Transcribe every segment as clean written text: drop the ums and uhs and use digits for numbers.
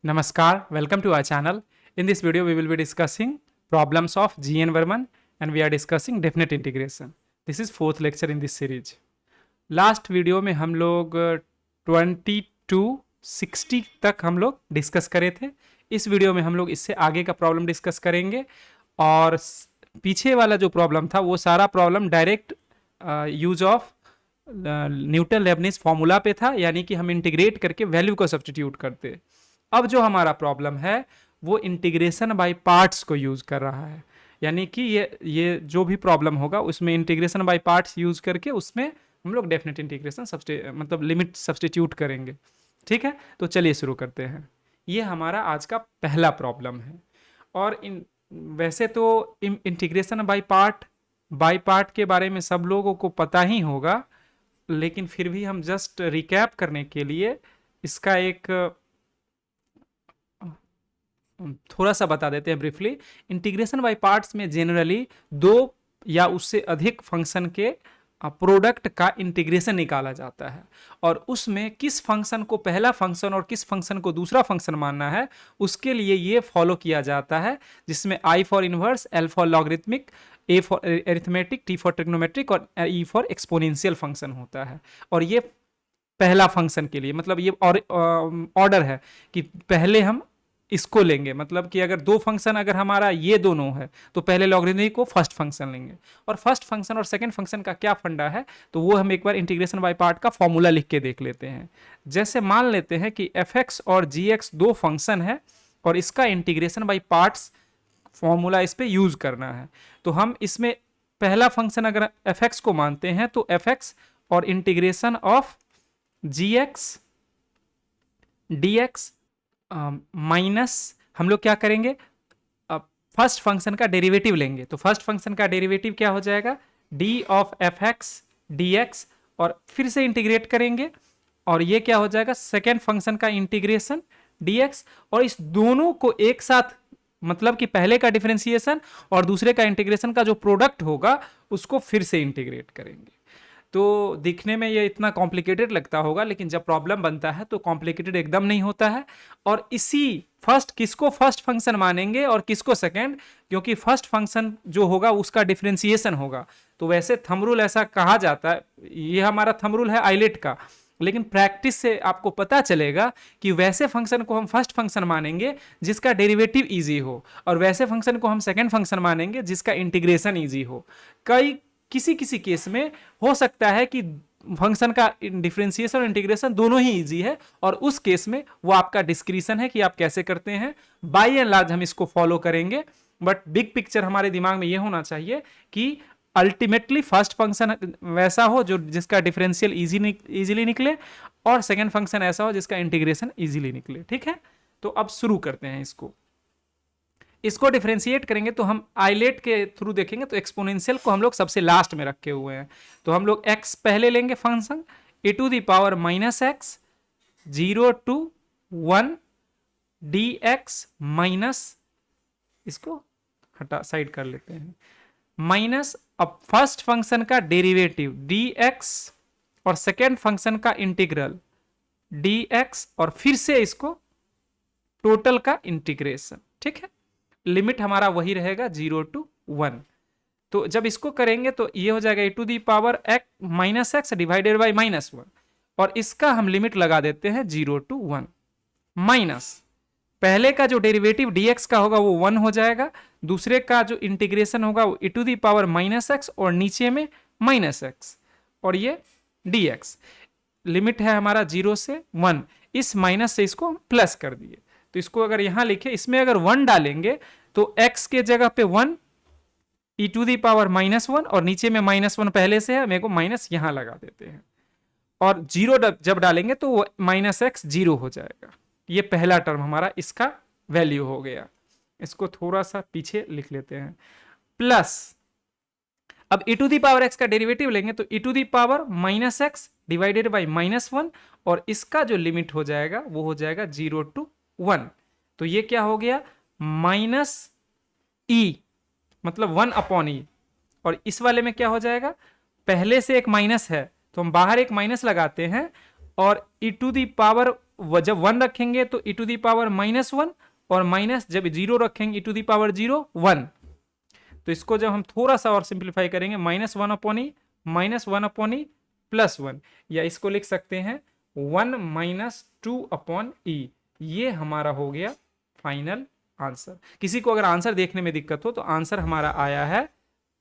Namaskar, welcome to our channel. In this video, we will be discussing problems of GN Verman and we are discussing definite integration. This is fourth lecture in this series. Last video में हम लोग 2260 तक हम लोग discuss करे थे. इस video में हम लोग इससे आगे का प्रॉब्लम डिस्कस करेंगे और पीछे वाला जो प्रॉब्लम था वो सारा problem direct use of Newton Lebanese formula पे था, यानी कि हम इंटीग्रेट करके वैल्यू को सब्स्टिट्यूट करते. अब जो हमारा प्रॉब्लम है वो इंटीग्रेशन बाय पार्ट्स को यूज कर रहा है, यानी कि ये जो भी प्रॉब्लम होगा उसमें इंटीग्रेशन बाय पार्ट्स यूज करके उसमें हम लोग डेफिनेट इंटीग्रेशन मतलब लिमिट सब्स्टिट्यूट करेंगे. ठीक है, तो चलिए शुरू करते हैं. ये हमारा आज का पहला प्रॉब्लम है. और वैसे तो इंटीग्रेशन बाय पार्ट के बारे में सब लोगों को पता ही होगा, लेकिन फिर भी हम जस्ट रिकैप करने के लिए इसका एक थोड़ा सा बता देते हैं ब्रीफली. इंटीग्रेशन बाय पार्ट्स में जनरली दो या उससे अधिक फंक्शन के प्रोडक्ट का इंटीग्रेशन निकाला जाता है और उसमें किस फंक्शन को पहला फंक्शन और किस फंक्शन को दूसरा फंक्शन मानना है उसके लिए ये फॉलो किया जाता है, जिसमें I for inverse, L for logarithmic, A for arithmetic, T for trigonometric और E फॉर एक्सपोनेंशियल फंक्शन होता है. और ये पहला फंक्शन के लिए मतलब ये ऑर्डर है कि पहले हम इसको लेंगे, मतलब कि अगर दो फंक्शन अगर हमारा ये दोनों है तो पहले लॉगरिथमिक को फर्स्ट फंक्शन लेंगे. और फर्स्ट फंक्शन और सेकंड फंक्शन का क्या फंडा है तो वो हम एक बार इंटीग्रेशन बाय पार्ट का फॉर्मूला लिख के देख लेते हैं. जैसे मान लेते हैं कि fx और gx दो फंक्शन है और इसका इंटीग्रेशन बाय पार्ट्स फॉर्मूला इस पर यूज करना है. तो हम इसमें पहला फंक्शन अगर fx को मानते हैं तो fx और integration of gx dx minus हम लोग क्या करेंगे, फर्स्ट फंक्शन का डेरिवेटिव लेंगे. तो फर्स्ट फंक्शन का डेरिवेटिव क्या हो जाएगा, d of F x D x, और फिर से इंटीग्रेट करेंगे और ये क्या हो जाएगा सेकेंड फंक्शन का इंटीग्रेशन dx. और इस दोनों को एक साथ मतलब कि पहले का डिफरेंशिएशन और दूसरे का इंटीग्रेशन का जो प्रोडक्ट होगा उसको फिर से इंटीग्रेट करेंगे. तो दिखने में ये इतना कॉम्प्लिकेटेड लगता होगा, लेकिन जब प्रॉब्लम बनता है तो कॉम्प्लिकेटेड एकदम नहीं होता है. और इसी किसको फर्स्ट फंक्शन मानेंगे और किसको सेकंड, क्योंकि फर्स्ट फंक्शन जो होगा उसका डिफरेंशिएशन होगा. तो वैसे थंब रूल ऐसा कहा जाता है, ये हमारा थंब रूल है आइलेट का, लेकिन प्रैक्टिस से आपको पता चलेगा कि वैसे फंक्शन को हम फर्स्ट फंक्शन मानेंगे जिसका डेरिवेटिव इजी हो और वैसे फंक्शन को हम सेकंड फंक्शन मानेंगे जिसका इंटीग्रेशन इजी हो. किसी केस में हो सकता है कि फंक्शन का डिफरेंशिएशन और इंटीग्रेशन दोनों ही इजी है और उस केस में वो आपका डिस्क्रिशन है कि आप कैसे करते हैं. बाय एंड लार्ज हम इसको फॉलो करेंगे, बट बिग पिक्चर हमारे दिमाग में ये होना चाहिए कि अल्टीमेटली फर्स्ट फंक्शन वैसा हो जो जिसका डिफरेंशियल इजीली निकले और सेकेंड फंक्शन ऐसा हो जिसका इंटीग्रेशन इजीली निकले. ठीक है, तो अब शुरू करते हैं. इसको डिफरेंशिएट करेंगे तो हम आइलेट के थ्रू देखेंगे तो एक्सपोनेंशियल को हम लोग सबसे लास्ट में रखे हुए हैं. तो हम लोग x पहले लेंगे function e to the power minus X 0 to 1 dx minus, इसको हटा साइड कर लेते हैं, माइनस अब फर्स्ट फंक्शन का डेरिवेटिव dx और सेकेंड फंक्शन का इंटीग्रल dx और फिर से इसको टोटल का इंटीग्रेशन. ठीक है, लिमिट हमारा वही रहेगा 0 to 1. तो जब इसको करेंगे तो ये हो जाएगा e to the power minus X divided by minus 1 और इसका हम लिमिट लगा देते हैं 0 to 1 माइनस पहले का जो डेरिवेटिव dx का होगा वो 1 हो जाएगा, दूसरे का जो इंटीग्रेशन होगा वो e to the power minus X और नीचे में माइनस एक्स और ये dx. लिमिट है हमारा 0 से 1, इस माइनस से इसको प्लस कर दिए. तो इसको अगर यहां लिखे, इसमें अगर 1 डालेंगे तो x के जगह पे 1 e to the power minus 1 और नीचे में माइनस 1 पहले से है, मेरे को माइनस यहां लगा देते हैं और 0 जब डालेंगे तो वो माइनस एक्स 0 हो जाएगा. ये पहला टर्म हमारा इसका वैल्यू हो गया. इसको थोड़ा सा पीछे लिख लेते हैं. प्लस अब e to the power x का डेरिवेटिव लेंगे तो e to the power minus X divided by minus 1 और इसका जो लिमिट हो जाएगा वो हो जाएगा 0 to 1. तो ये क्या हो गया माइनस ई मतलब 1 अपॉन ई, और इस वाले में क्या हो जाएगा, पहले से एक माइनस है तो हम बाहर एक माइनस लगाते हैं और e टू दी पावर जब 1 रखेंगे तो e टू दी पावर -1, और माइनस जब 0 रखेंगे e टू दी पावर 0 1। तो इसको जब हम थोड़ा सा और सिंप्लीफाई करेंगे -1 अपॉन ई -1 अपॉन ई +1, या इसको लिख सकते हैं 1 - 2 अपॉन ई। ये हमारा हो गया फाइनल आंसर। किसी को अगर आंसर देखने में दिक्कत हो तो आंसर हमारा आया है,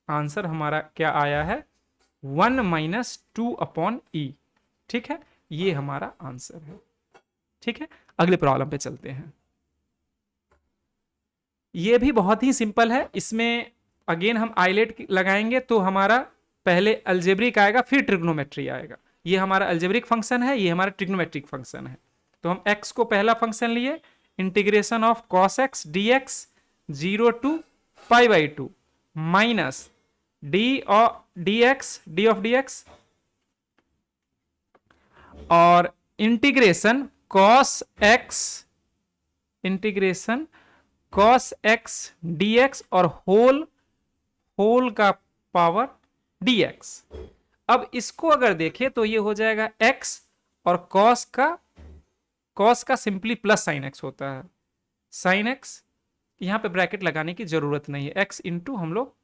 आंसर हमारा क्या आया है 1 - 2 अपॉन ई। ठीक है, ये हमारा आंसर है। ठीक है, अगले प्रॉब्लम पे चलते हैं। ये भी बहुत ही सिंपल है। इसमें अगेन हम आइलेट लगाएंगे तो हमारा पहले अलजेब्रिक आएगा फिर ट्रिग्नोमेट्री आएगा। ये हमारा अलजेब्रिक फंक्शन है, ये हमारा ट्रिग्नोमेट्रिक फंक्शन है। तो हम x को पहला फंक्शन लिए, integration of cos x dx 0 to π/2 minus D of dx और इंटीग्रेशन cos x dx और होल का पावर dx। अब इसको अगर देखें तो ये हो जाएगा x और cos का सिंपली प्लस साइन x होता है। साइन x यहां पे ब्रैकेट लगाने की जरूरत नहीं है, x इंटू हम लोग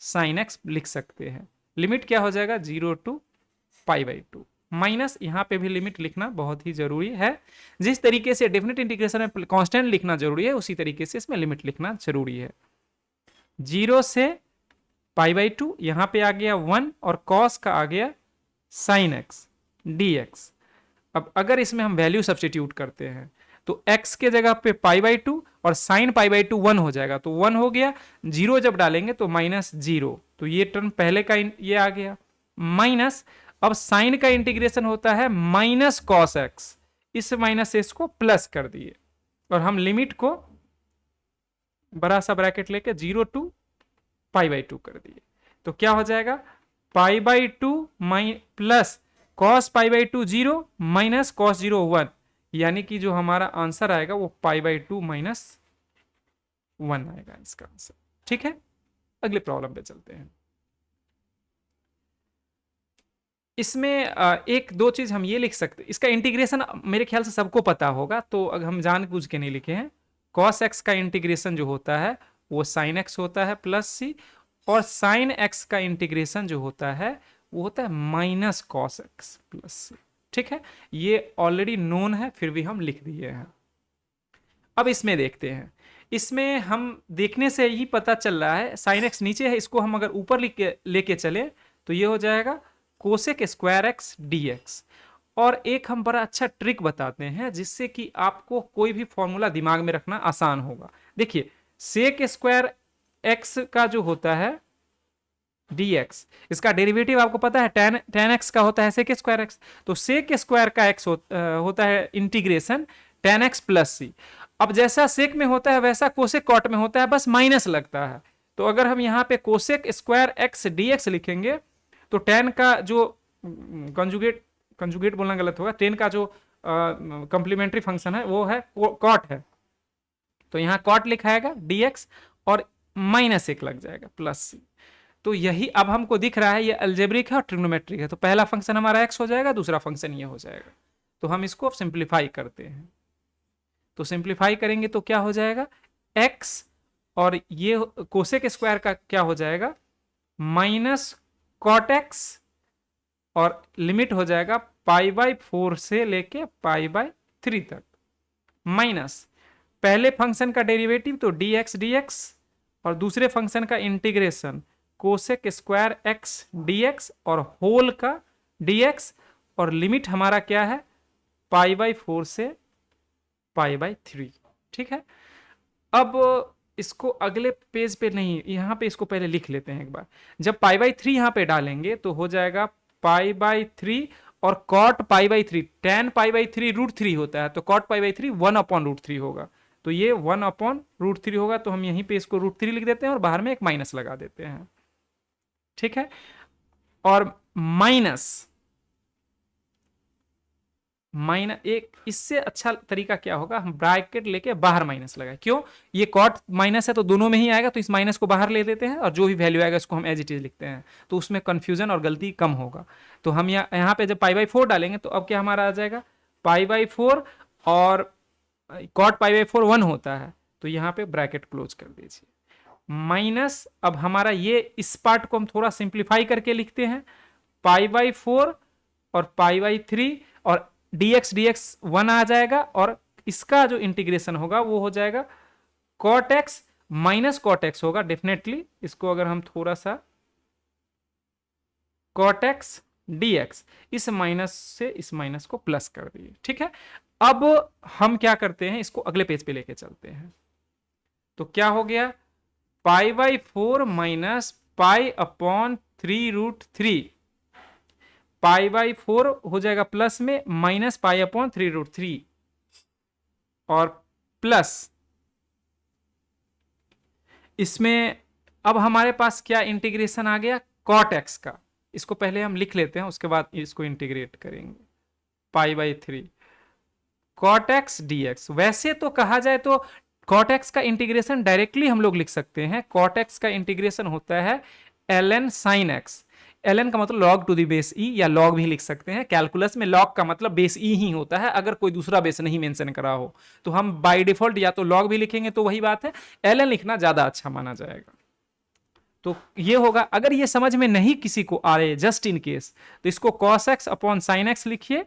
साइन x लिख सकते हैं। लिमिट क्या हो जाएगा 0 टू π/2 माइनस, यहां पे भी लिमिट लिखना बहुत ही जरूरी है। जिस तरीके से डेफिनेट इंटीग्रेशन में कांस्टेंट लिखना जरूरी है उसी तरीके से इसमें लिमिट लिखना जरूरी है। 0 से π/2 यहां पे आ गया 1 और cos का आ गया sin x dx। अब अगर इसमें हम वैल्यू सब्स्टिट्यूट करते हैं तो x के जगह पे π/2 और sin π/2 1 हो जाएगा, तो 1 हो गया। 0 जब डालेंगे तो -0, तो ये टर्म पहले का ये आ गया माइनस। अब साइन का इंटीग्रेशन होता है -cos x, इस माइनस से इसको प्लस कर दिए और हम लिमिट को बड़ा सा ब्रैकेट लेके 0 टू π/2 कर दिए। तो क्या हो जाएगा π/2 प्लस cos π/2 0 माइनस cos 0 1, यानी कि जो हमारा आंसर आएगा वो π/2 - 1 आएगा इसका आंसर। ठीक है, अगले प्रॉब्लम पे चलते हैं। इसमें एक दो चीज हम ये लिख सकते, इसका इंटीग्रेशन मेरे ख्याल से सबको पता होगा, तो अगर हम जानबूझ के नहीं लिखे हैं। cos x का इंटीग्रेशन जो होता है वो sin x होता है प्लस c, और sin x का इंटीग्रेशन जो होता है वो होता है -cos x प्लस c। ठीक है, ये ऑलरेडी नोन है फिर भी हम लिख दिए हैं। अब इसमें देखते हैं, इसमें हम देखने से ही पता चल रहा है sin x नीचे है, इसको हम अगर ऊपर लेके चले तो ये हो जाएगा कोसेक स्क्वायर x dx। और एक हम बड़ा अच्छा ट्रिक बताते हैं जिससे कि आपको कोई भी फॉर्मूला दिमाग में रखना आसान होगा। देखिए सेक स्क्वायर x का जो होता है dx, इसका डेरिवेटिव आपको पता है tan x का होता है सेक स्क्वायर x, तो सेक स्क्वायर का x होता है integration tan x plus c। अब जैसा सेक में होता है वैसा कोसेक कॉट में होता है, बस माइनस लगता है। तो अगर हम यहाँ पे कोसेक स्क्वायर x dx लिखेंगे तो tan का जो कंजुगेट बोलना गलत होगा, tan का जो कंप्लीमेंट्री फंक्शन है वो है कॉट है, तो यहाँ कॉट लिखाएगा dx और -1 लग जाएगा प्लस c। तो यही अब हमको दिख रहा है ये अलजेब्रिक है और ट्रिग्नोमेट्रिक है, तो पहला फंक्शन हमारा x हो जाएगा, दूसरा फंक्शन ये हो जाएगा। तो हम इसको सिंप्लीफाई करते हैं, तो सिंप्लीफाई करेंगे तो क्या हो जाएगा x, और ये कोसेक स्क्वायर का क्या हो जाएगा -cot x, और लिमिट हो जाएगा π/4 से लेके π/3 तक, माइनस पहले फंक्शन का डेरिवेटिव तो dx dx और दूसरे फंक्शन का integration cosec square x dx और होल का dx, और लिमिट हमारा क्या है π/4 से π/3। ठीक है, अब इसको अगले पेज पे नहीं, यहाँ पे इसको पहले लिख लेते हैं एक बार। जब π/3 यहाँ पे डालेंगे तो हो जाएगा π/3 और cot π/3, tan π/3 √3 होता है, तो cot π/3 1/√3 होगा, तो ये 1/√3 होगा। तो हम यहीं पे इसको √3 लिख देते हैं और बाहर में एक माइनस लगा देते हैं। ठीक है, और माइनस एक इससे अच्छा तरीका क्या होगा, हम ब्रैकेट लेके बाहर माइनस लगाए। क्यों, ये कॉट माइनस है तो दोनों में ही आएगा, तो इस माइनस को बाहर ले देते हैं और जो भी वैल्यू आएगा इसको हम एज इट इज लिखते हैं, तो उसमें कंफ्यूजन और गलती कम होगा। तो हम यहाँ पे जब π/4 डालेंगे तो अब क्या हमारा आ जाएगा π/4 और cot पाई बाई 4 1 होता है, तो यहाँ पे ब्रैकेट क्लोज कर दीजिए। माइनस, अब हमारा ये इस पार्ट को हम थोड़ा सिंप्लीफाई करके लिखते हैं, पाई बाई 4 और पाई बाई 3, और dx dx 1 आ जाएगा, और इसका जो इंटीग्रेशन होगा वो हो जाएगा cot x minus cot x होगा डेफिनेटली। इसको अगर हम थोड़ा सा cot x dx, इस माइनस से इस माइनस को प्लस कर दिए, ठीक है। अब हम क्या करते हैं, इसको अगले पेज पे लेके चलते हैं। तो क्या हो गया, pi by 4 minus pi upon 3√3, pi by 4 हो जाएगा प्लस में, माइनस पाई अपॉन 3√3, और प्लस इसमें अब हमारे पास क्या इंटीग्रेशन आ गया, cot x का। इसको पहले हम लिख लेते हैं, उसके बाद इसको इंटीग्रेट करेंगे। Pi by 3 cot x dx, वैसे तो कहा जाए तो cot x का इंटीग्रेशन डायरेक्टली हम लोग लिख सकते हैं। cot x का इंटीग्रेशन होता है ln sin x। ln का मतलब log to the base e, या log भी लिख सकते हैं। कैलकुलस में log का मतलब बेस e ही होता है, अगर कोई दूसरा बेस नहीं मेंशन करा हो तो हम बाय डिफॉल्ट या तो log भी लिखेंगे, तो वही बात है, ln लिखना ज्यादा अच्छा माना जाएगा। तो ये होगा, अगर ये समझ में नहीं किसी को आ रहे जस्ट इन केस, तो इसको cos x upon sin x लिखिए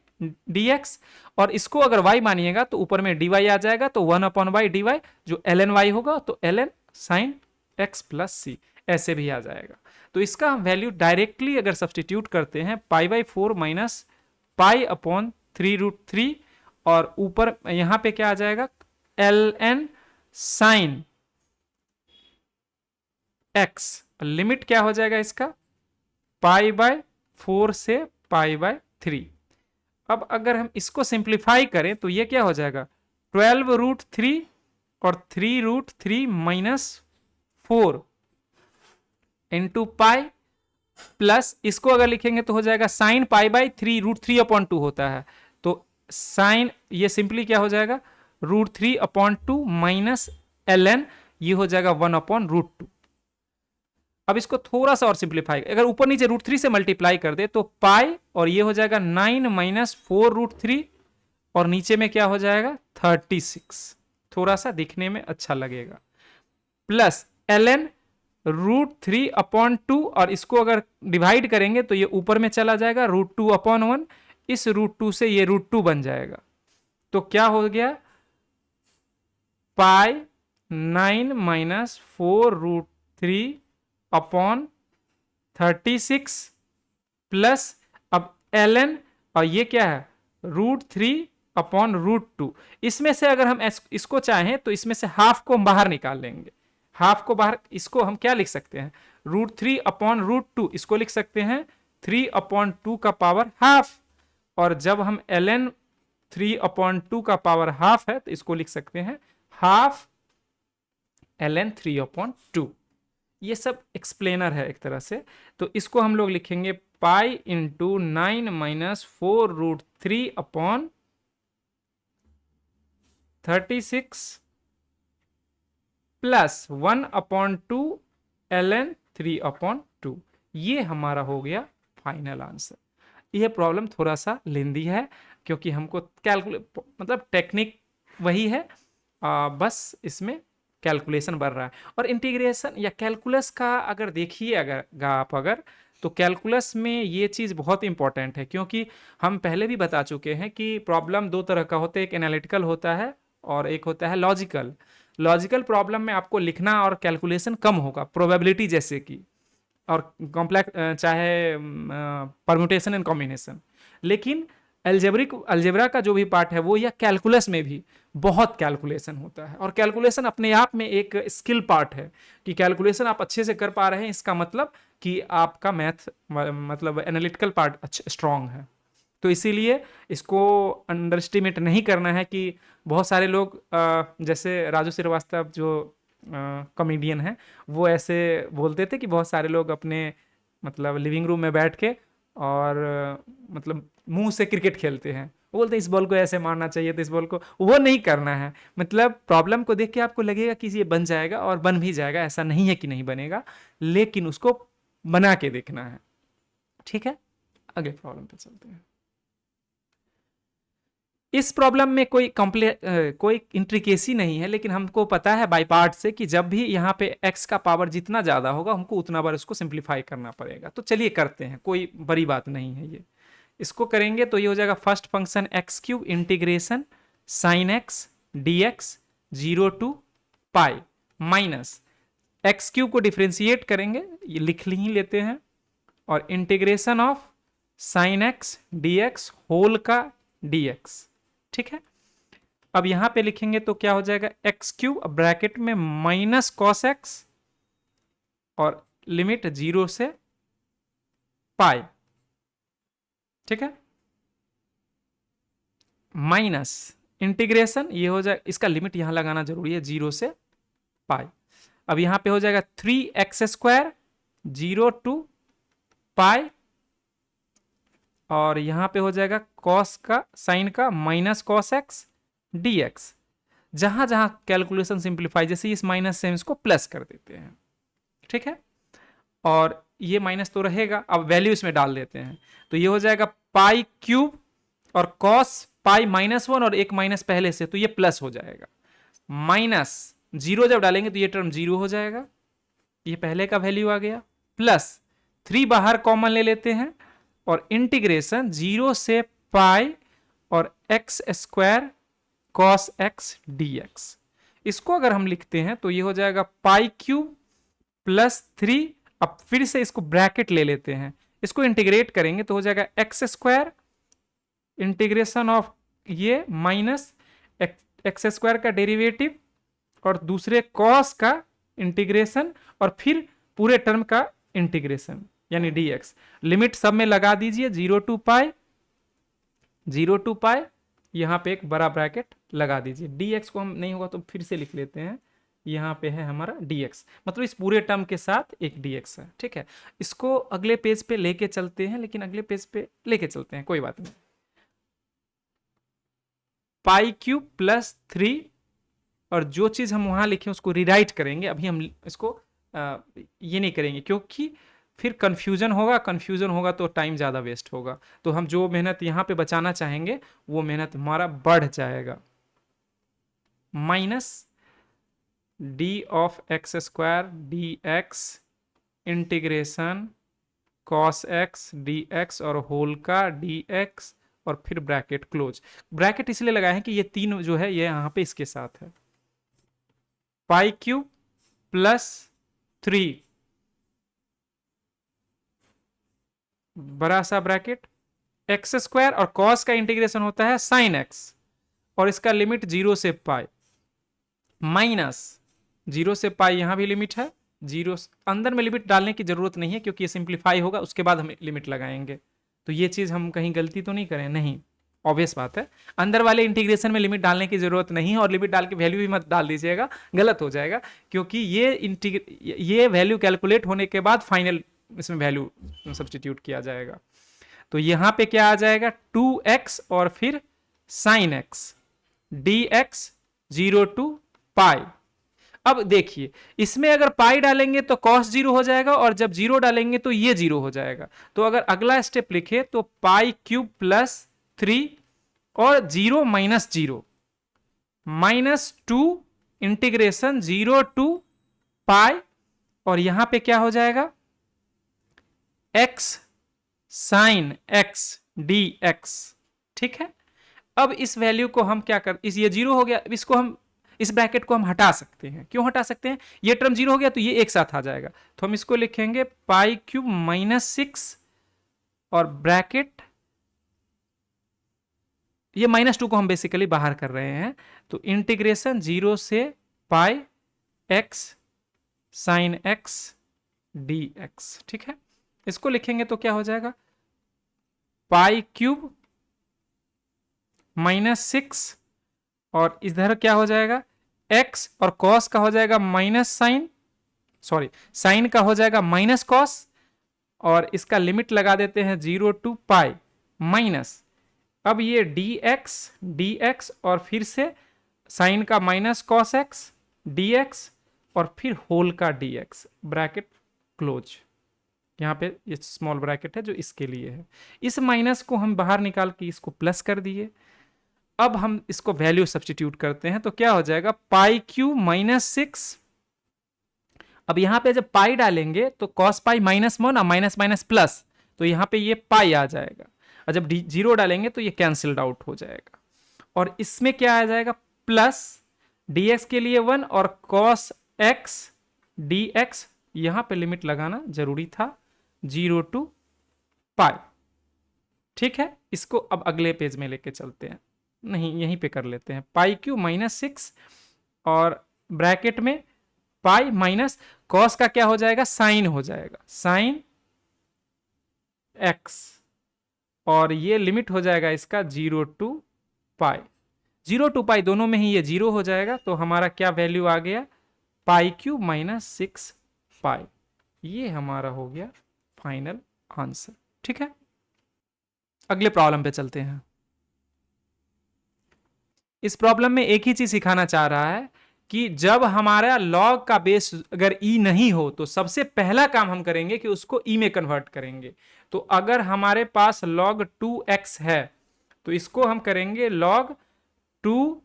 dx, और इसको अगर y मानिएगा तो ऊपर में dy आ जाएगा, तो 1 अपॉन y dy, जो ln y होगा तो ln sin x plus c, ऐसे भी आ जाएगा। तो इसका हम वैल्यू डायरेक्टली अगर सब्सटीट्यूट करते हैं, pi by 4 minus pi upon 3√3, और ऊपर यहां पे क्या आ जाएगा, ln sin x, लिमिट क्या हो जाएगा इसका, पाई बाय 4 से पाई बाय 3। अब अगर हम इसको सिंप्लीफाई करें तो ये क्या हो जाएगा, 12√3 और 3√3 माइनस 4 इंटू पाई, प्लस इसको अगर लिखेंगे तो हो जाएगा साइन पाई बाई 3√3 अपॉन 2 होता है, तो साइन ये सिंपली क्या हो जाएगा, √3 अपॉन 2 माइनस ln, ये हो जाएगा 1 अपॉन √2। अब इसको थोड़ा सा और सिंप्लीफाई, अगर ऊपर नीचे √3 से मल्टीप्लाई कर दे तो पाई, और ये हो जाएगा 9 माइनस 4√3, और नीचे में क्या हो जाएगा 36, थोड़ा सा दिखने में अच्छा लगेगा, प्लस ln √3 अपॉन 2, और इसको अगर डिवाइड करेंगे तो ये ऊपर में चला जाएगा √2 अपॉन 1, इस √2 से ये √2 बन जाएगा। तो क्या हो गया, पाई 9 माइनस 4√3 अपॉन 36 प्लस, अब ln, और ये क्या है √3 अपॉन √2। इसमें से अगर हम इसको चाहें तो इसमें से हाफ को हम बाहर निकाल लेंगे, हाफ को बाहर, इसको हम क्या लिख सकते हैं, √3 अपॉन √2, इसको लिख सकते हैं 3 अपॉन 2 का पावर हाफ, और जब हम ln 3 अपॉन 2 का पावर हाफ है तो इसको लिख सकते हैं हाफ ln 3 अपॉन 2। ये सब एक्सप्लेनर है एक तरह से, तो इसको हम लोग लिखेंगे pi into 9 minus 4√3 upon 36 plus 1 upon 2 ln 3 upon 2। ये हमारा हो गया फाइनल आंसर। यह प्रॉब्लम थोड़ा सा लेंदी है, क्योंकि हमको कैलकुलेट मतलब टेक्निक वही है, बस इसमें कैलकुलेशन बढ़ रहा है। और इंटीग्रेशन या कैलकुलस का अगर देखिए आप अगर, तो कैलकुलस में ये चीज़ बहुत इंपॉर्टेंट है, क्योंकि हम पहले भी बता चुके हैं कि प्रॉब्लम दो तरह का होता है, एक एनालिटिकल होता है और एक होता है लॉजिकल। लॉजिकल प्रॉब्लम में आपको लिखना और कैलकुलेशन कम होगा, प्रोबेबिलिटी जैसे कि, और कॉम्प्लेक्स चाहे परम्यूटेशन एंड कॉम्बिनेशन। लेकिन अलजेब्रा का जो भी पार्ट है वो, या कैलकुलस में भी बहुत कैलकुलेशन होता है, और कैलकुलेशन अपने आप में एक स्किल पार्ट है कि कैलकुलेशन आप अच्छे से कर पा रहे हैं, इसका मतलब कि आपका मैथ मतलब एनालिटिकल पार्ट अच्छा स्ट्रांग है। तो इसीलिए इसको अंडर एस्टिमेट नहीं करना है कि बहुत सारे लोग जैसे राजू श्रीवास्तव जो कॉमेडियन है, वो ऐसे बोलते थे कि बहुत सारे लोग अपने मतलब लिविंग रूम में बैठ के और मतलब मुंह से क्रिकेट खेलते हैं, वो बोलते हैं इस बॉल को ऐसे मारना चाहिए, तो इस बॉल को, वो नहीं करना है। मतलब प्रॉब्लम को देख के आपको लगेगा कि ये बन जाएगा, और बन भी जाएगा, ऐसा नहीं है कि नहीं बनेगा, लेकिन उसको बना के देखना है। ठीक है, अगले प्रॉब्लम पे चलते हैं। इस प्रॉब्लम में कोई इंट्रिकेसी नहीं है, लेकिन हमको पता है बाय पार्ट से कि जब भी यहाँ पे x का पावर जितना ज़्यादा होगा हमको उतना बार उसको सिंप्लीफाई करना पड़ेगा। तो चलिए करते हैं, कोई बड़ी बात नहीं है ये। इसको करेंगे तो ये हो जाएगा first function X cube integration sine X D X 0 to pi minus X cube को डिफ्रेंशिएट करेंगे, ये लिख ही लेते हैं, और integration of sine X D x whole का डी एक्स। ठीक है, अब यहां पे लिखेंगे तो क्या हो जाएगा एक्स क्यूब ब्रैकेट में माइनस कॉस एक्स और लिमिट 0 से पाई। ठीक है, माइनस इंटीग्रेशन ये हो जाए, इसका लिमिट यहां लगाना जरूरी है 0 से पाई। अब यहां पे हो जाएगा 3x² 0 टू पाई, और यहां पे हो जाएगा कॉस का साइन का minus cos x D x. जहां जहां कैलकुलेशन सिंप्लीफाई, जैसे इस माइनस से हम इसको प्लस कर देते हैं। ठीक है, और ये माइनस तो रहेगा, अब वैल्यू इसमें डाल देते हैं तो ये हो जाएगा पाई क्यूब और कॉस पाई -1 और एक माइनस पहले से, तो ये प्लस हो जाएगा। माइनस 0 जब डालेंगे तो ये टर्म 0 हो जाएगा, ये पहले का वैल्यू आ गया, प्लस 3 बाहर कॉमन ले लेते हैं और इंटीग्रेशन 0 से पाई और x² cos x dx। इसको अगर हम लिखते हैं तो ये हो जाएगा पाई क्यूब प्लस 3, अब फिर से इसको ब्रैकेट ले लेते हैं, इसको इंटीग्रेट करेंगे तो हो जाएगा x² इंटीग्रेशन ऑफ ये माइनस x² का डेरिवेटिव और दूसरे cos का इंटीग्रेशन और फिर पूरे टर्म का इंटीग्रेशन यानी dx। लिमिट सब में लगा दीजिए 0 टू पाई, 0 टू पाई, यहां पे एक बड़ा ब्रैकेट लगा दीजिए। dx को हम नहीं होगा तो फिर से लिख लेते हैं, यहां पे है हमारा dx, मतलब इस पूरे टर्म के साथ एक dx है। ठीक है, इसको अगले पेज पे लेके चलते हैं, लेकिन अगले पेज पे लेके चलते हैं, कोई बात नहीं। पाई क्यूब प्लस 3, और जो चीज हम वहां लिखे उसको रिराइट करेंगे, अभी हम इसको ये नहीं करेंगे क्योंकि फिर कंफ्यूजन होगा तो टाइम ज़्यादा वेस्ट होगा, तो हम जो मेहनत यहाँ पे बचाना चाहेंगे वो मेहनत हमारा बढ़ जाएगा। Minus D of x² dx integration cos x dx और होल का dx और फिर ब्रैकेट क्लोज। ब्रैकेट इसलिए लगाए हैं कि ये तीन जो है ये यहाँ पे इसके साथ है, पाई क्यूब प्लस 3 बड़ा सा ब्रैकेट x² और cos का इंटीग्रेशन होता है sin x और इसका लिमिट 0 से पाई, माइनस 0 से पाई, यहां भी लिमिट है 0, अंदर में लिमिट डालने की जरूरत नहीं है क्योंकि ये सिंप्लीफाई होगा उसके बाद हम लिमिट लगाएंगे, तो ये चीज हम कहीं गलती तो नहीं करें, नहीं, ऑब्वियस बात है। अंदर वाले इंटीग्रेशन में लिमिट डालने की जरूरत नहीं है, और लिमिट डाल के वैल्यू भी मत डाल दीजिएगा, गलत हो जाएगा, क्योंकि ये वैल्यू कैलकुलेट होने के बाद फाइनल इसमें वैल्यू सब्स्टिट्यूट किया जाएगा। तो यहां पे क्या आ जाएगा 2x और फिर sin x dx 0 टू पाई। अब देखिए इसमें अगर पाई डालेंगे तो cos 0 हो जाएगा और जब 0 डालेंगे तो ये 0 हो जाएगा। तो अगर अगला स्टेप लिखे तो पाई क्यूब प्लस 3 और 0 माइनस 0 -2 इंटीग्रेशन 0 टू पाई, और यहां पे क्या हो जाएगा x साइन x dx। ठीक है, अब इस वैल्यू को हम क्या कर, ये 0 हो गया, इसको हम इस ब्रैकेट को हम हटा सकते हैं। क्यों हटा सकते हैं, ये टर्म 0 हो गया तो ये एक साथ आ जाएगा, तो हम इसको लिखेंगे पाई क्यूब -6 और ब्रैकेट, ये -2 को हम बेसिकली बाहर कर रहे हैं, तो इंटीग्रेशन 0 से पाई x साइन x dx। ठीक है, इसको लिखेंगे तो क्या हो जाएगा पाई क्यूब -6 और इधर क्या हो जाएगा x और cos का हो जाएगा माइनस साइन, सॉरी साइन का हो जाएगा माइनस cos, और इसका लिमिट लगा देते हैं 0 टू पाई माइनस, अब ये dx और फिर से साइन का माइनस cos x dx और फिर होल का dx, ब्रैकेट क्लोज। यहाँ पे ये स्मॉल ब्रैकेट है जो इसके लिए है, इस माइनस को हम बाहर निकाल के इसको प्लस कर दिए, अब हम इसको वैल्यू सब्स्टिट्यूट करते हैं तो क्या हो जाएगा, पाई क्यू -6। अब यहां पे जब पाई डालेंगे तो कॉस पाई -1 और माइनस माइनस प्लस, तो यहां पे ये पाई आ जाएगा, और जब जीरो डालेंगे तो ये कैंसिल्ड आउट हो जाएगा। और इसमें क्या आ जाएगा, प्लस dx के लिए 1 और cos x dx, यहां पे लिमिट लगाना जरूरी था, 0 टू पाई। ठीक है, इसको अब अगले पेज में लेके चलते हैं, नहीं यहीं पे कर लेते हैं, पाई क्यू -6 और ब्रैकेट में पाई माइनस कॉस का क्या हो जाएगा, साइन हो जाएगा, साइन x, और ये लिमिट हो जाएगा इसका 0 टू पाई। 0 टू पाई दोनों में ही ये 0 हो जाएगा, तो हमारा क्या वैल्यू आ गया, पाई क्यू -6 पाई। ये हमारा हो गया फाइनल आंसर। ठीक है, अगले प्रॉब्लम पे चलते हैं। इस प्रॉब्लम में एक ही चीज सिखाना चाह रहा है कि जब हमारा लॉग का बेस अगर ई नहीं हो तो सबसे पहला काम हम करेंगे कि उसको ई में कन्वर्ट करेंगे। तो अगर हमारे पास log 2x है तो इसको हम करेंगे log 2,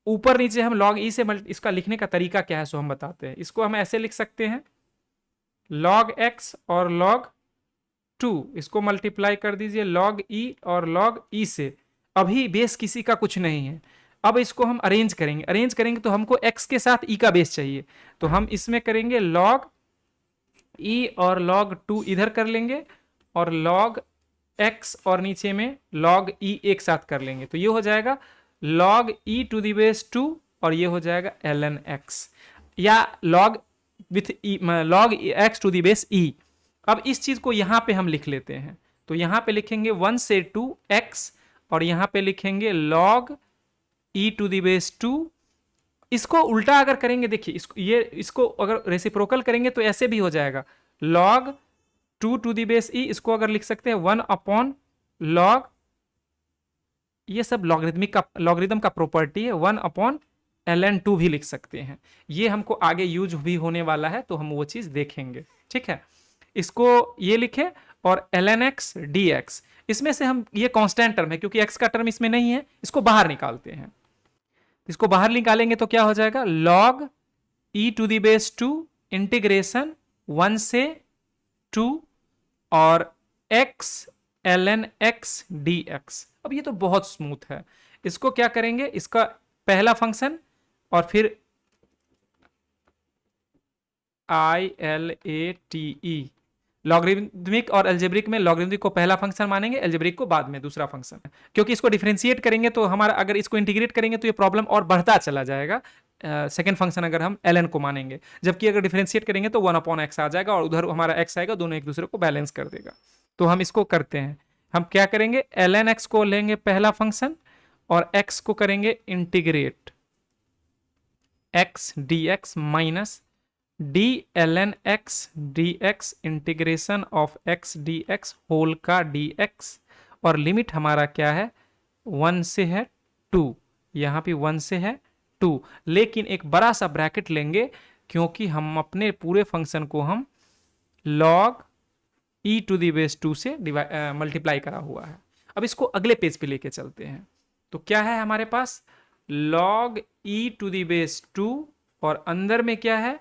ऊपर नीचे हम log ई से इसका लिखने का तरीका क्या है सो हम बताते हैं। इसको हम ऐसे लिख सकते हैं, log x और log 2, इसको मल्टीप्लाई कर दीजिए log e और log e से। अभी बेस किसी का कुछ नहीं है, अब इसको हम अरेंज करेंगे तो हमको x के साथ e का बेस चाहिए, तो हम इसमें करेंगे log e और log 2 इधर कर लेंगे और log x और नीचे में log e एक साथ कर लेंगे, तो ये हो जाएगा log e to the base 2 और ये हो जाएगा ln x, या log with log x to the base e। अब इस चीज को यहां पे हम लिख लेते हैं, तो यहां पे लिखेंगे 1 से 2 x और यहां पे लिखेंगे log e to the base 2। इसको उल्टा अगर करेंगे, देखिए इसको अगर रेसिप्रोकल करेंगे तो ऐसे भी हो जाएगा, log 2 to the base e, इसको अगर लिख सकते हैं 1 अपॉन log, ये सब लॉगरिदम का प्रॉपर्टी है, 1 अपॉन ln2 भी लिख सकते हैं। ये हमको आगे यूज भी होने वाला है तो हम वो चीज देखेंगे। ठीक है, इसको ये लिखे और ln x dx, इसमें से हम, ये कांस्टेंट टर्म है क्योंकि x का टर्म इसमें नहीं है, इसको बाहर निकालते हैं। इसको बाहर निकालेंगे तो क्या हो जाएगा, log e to the base 2 integration 1 से 2 और x ln x dx। अब ये तो बहुत स्मूथ है, इसको क्या करेंगे, इसका पहला फंक्शन और फिर ILATE, लॉगरिदमिक और अलजेब्रिक में लॉगरिदमिक को पहला फंक्शन मानेंगे, अलजेब्रिक को बाद में दूसरा फंक्शन, क्योंकि इसको डिफरेंशिएट करेंगे तो हमारा, अगर इसको इंटीग्रेट करेंगे तो ये प्रॉब्लम और बढ़ता चला जाएगा, सेकंड फंक्शन अगर हम ln को मानेंगे, जबकि अगर डिफरेंशिएट करेंगे तो 1 अपॉन x आ जाएगा और उधर हमारा x आएगा, दोनों एक दूसरे को बैलेंस कर देगा। तो हम इसको करते हैं, हम क्या करेंगे, ln x को लेंगे पहला फंक्शन और x को करेंगे integrate x dx minus d ln x dx integration of x dx whole का dx, और लिमिट हमारा क्या है, 1 से है 2, यहां पे 1 से है 2, लेकिन एक बड़ा सा ब्रैकेट लेंगे क्योंकि हम अपने पूरे फंक्शन को हम log e to the base 2 से मल्टीप्लाई करा हुआ है। अब इसको अगले पेज पे लेके चलते हैं, तो क्या है हमारे पास, log e to the base 2 और अंदर में क्या है,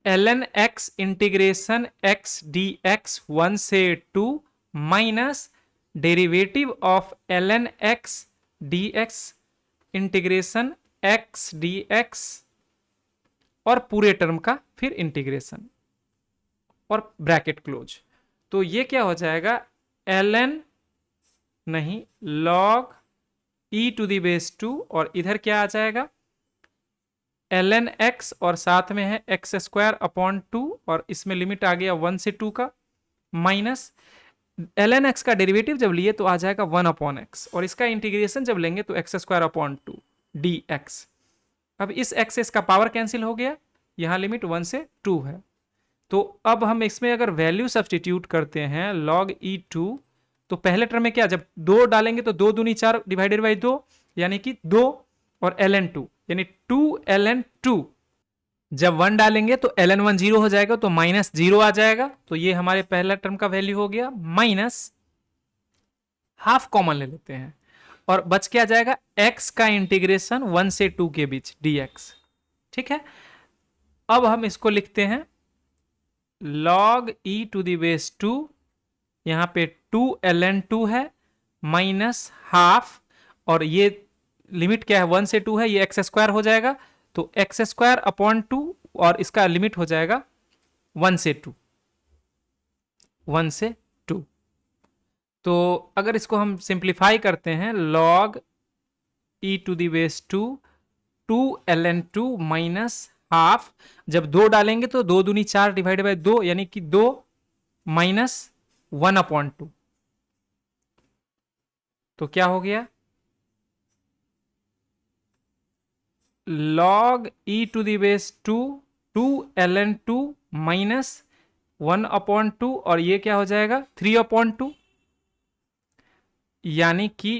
ln x integration x dx 1 से 2 minus derivative of ln x dx integration x dx और पूरे टर्म का फिर इंटीग्रेशन और ब्रैकेट क्लोज। तो ये क्या हो जाएगा, ln नहीं log e to the base 2 और इधर क्या आ जाएगा, ln x और साथ में है x स्क्वायर अपॉन 2 और इसमें लिमिट आ गया 1 से 2 का, माइनस ln x का डेरिवेटिव जब लिए तो आ जाएगा 1 अपॉन x और इसका इंटीग्रेशन जब लेंगे तो x स्क्वायर अपॉन 2 dx। अब इस x का पावर कैंसिल हो गया, यहां लिमिट 1 से 2 है, तो अब हम इसमें अगर वैल्यू सब्स्टिट्यूट करते हैं log e2, तो पहले टर्म में क्या, जब 2 डालेंगे तो 2 दूनी 4 डिवाइडेड बाई 2 यानी कि 2 और ln2 यानी 2 ln2, जब 1 डालेंगे तो ln1 0 हो जाएगा तो माइनस 0 आ जाएगा, तो ये हमारे पहला टर्म का वैल्यू हो गया, माइनस हाफ कॉमन ले लेते हैं और बच क्या जाएगा, x का इंटीग्रेशन 1 से 2 के बीच dx। ठीक है, अब हम इसको लिखते हैं log e to the base 2, यहां पे 2 ln 2 है माइनस हाफ, और ये लिमिट क्या है 1 से 2 है, ये एक्स स्क्वायर हो जाएगा, तो एक्स स्क्वायर अपॉन 2, और इसका लिमिट हो जाएगा 1 से 2, 1 से 2। तो अगर इसको हम सिंप्लीफाई करते हैं, log e to the base 2 2 ln 2 minus half, जब 2 डालेंगे तो 2 दूनी 4 डिवाइड बाय 2, यानी कि 2 माइनस 1 अपॉन 2, तो क्या हो गया, log e to the base 2 2 ln 2 minus 1 upon 2, और ये क्या हो जाएगा 3 अपॉन 2, यानी कि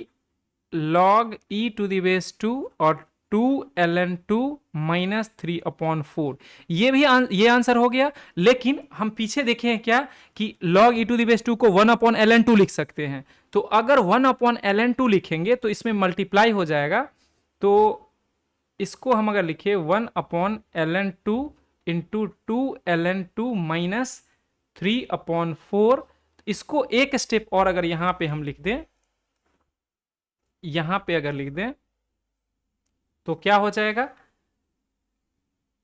log e to the base 2 और 2 ln 2 माइनस 3 अपॉन 4, ये आंसर हो गया। लेकिन हम पीछे देखें क्या कि log e to the base 2 को 1 अपॉन ln 2 लिख सकते हैं, तो अगर 1 अपॉन ln 2 लिखेंगे तो इसमें मल्टीप्लाई हो जाएगा, तो इसको हम अगर लिखे 1 upon ln 2 into 2 ln 2 minus 3 upon 4, इसको एक स्टेप और अगर यहां पे हम लिख दें, यहां पे अगर लिख दें तो क्या हो जाएगा,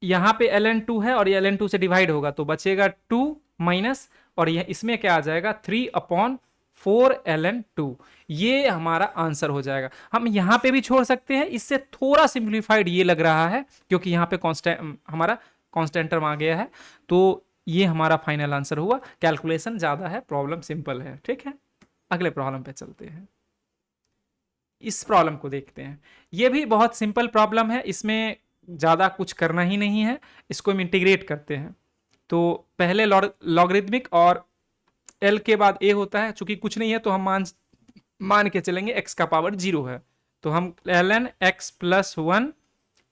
यहां पे ln 2 है और ये ln 2 से डिवाइड होगा, तो बचेगा 2 माइनस, और यह इसमें क्या आ जाएगा 3 अपॉन 4 ln 2, ये हमारा आंसर हो जाएगा। हम यहां पे भी छोड़ सकते हैं, इससे थोड़ा सिंप्लीफाइड ये लग रहा है क्योंकि यहां पे कांस्टेंट हमारा कांस्टेंट टर्म आ गया है, तो ये हमारा फाइनल आंसर हुआ। कैलकुलेशन ज्यादा है, प्रॉब्लम सिंपल है। ठीक है, अगले प्रॉब्लम पे चलते हैं, इस प्रॉब्लम को देखते हैं। ये भी बहुत सिंपल प्रॉब्लम है, इसमें ज़्यादा कुछ करना ही नहीं है। इसको हम इंटीग्रेट करते हैं, तो पहले लॉगरिदमिक और l के बाद a होता है, चूंकि कुछ नहीं है तो हम मान के चलेंगे x का पावर 0 है, तो हम ln x plus 1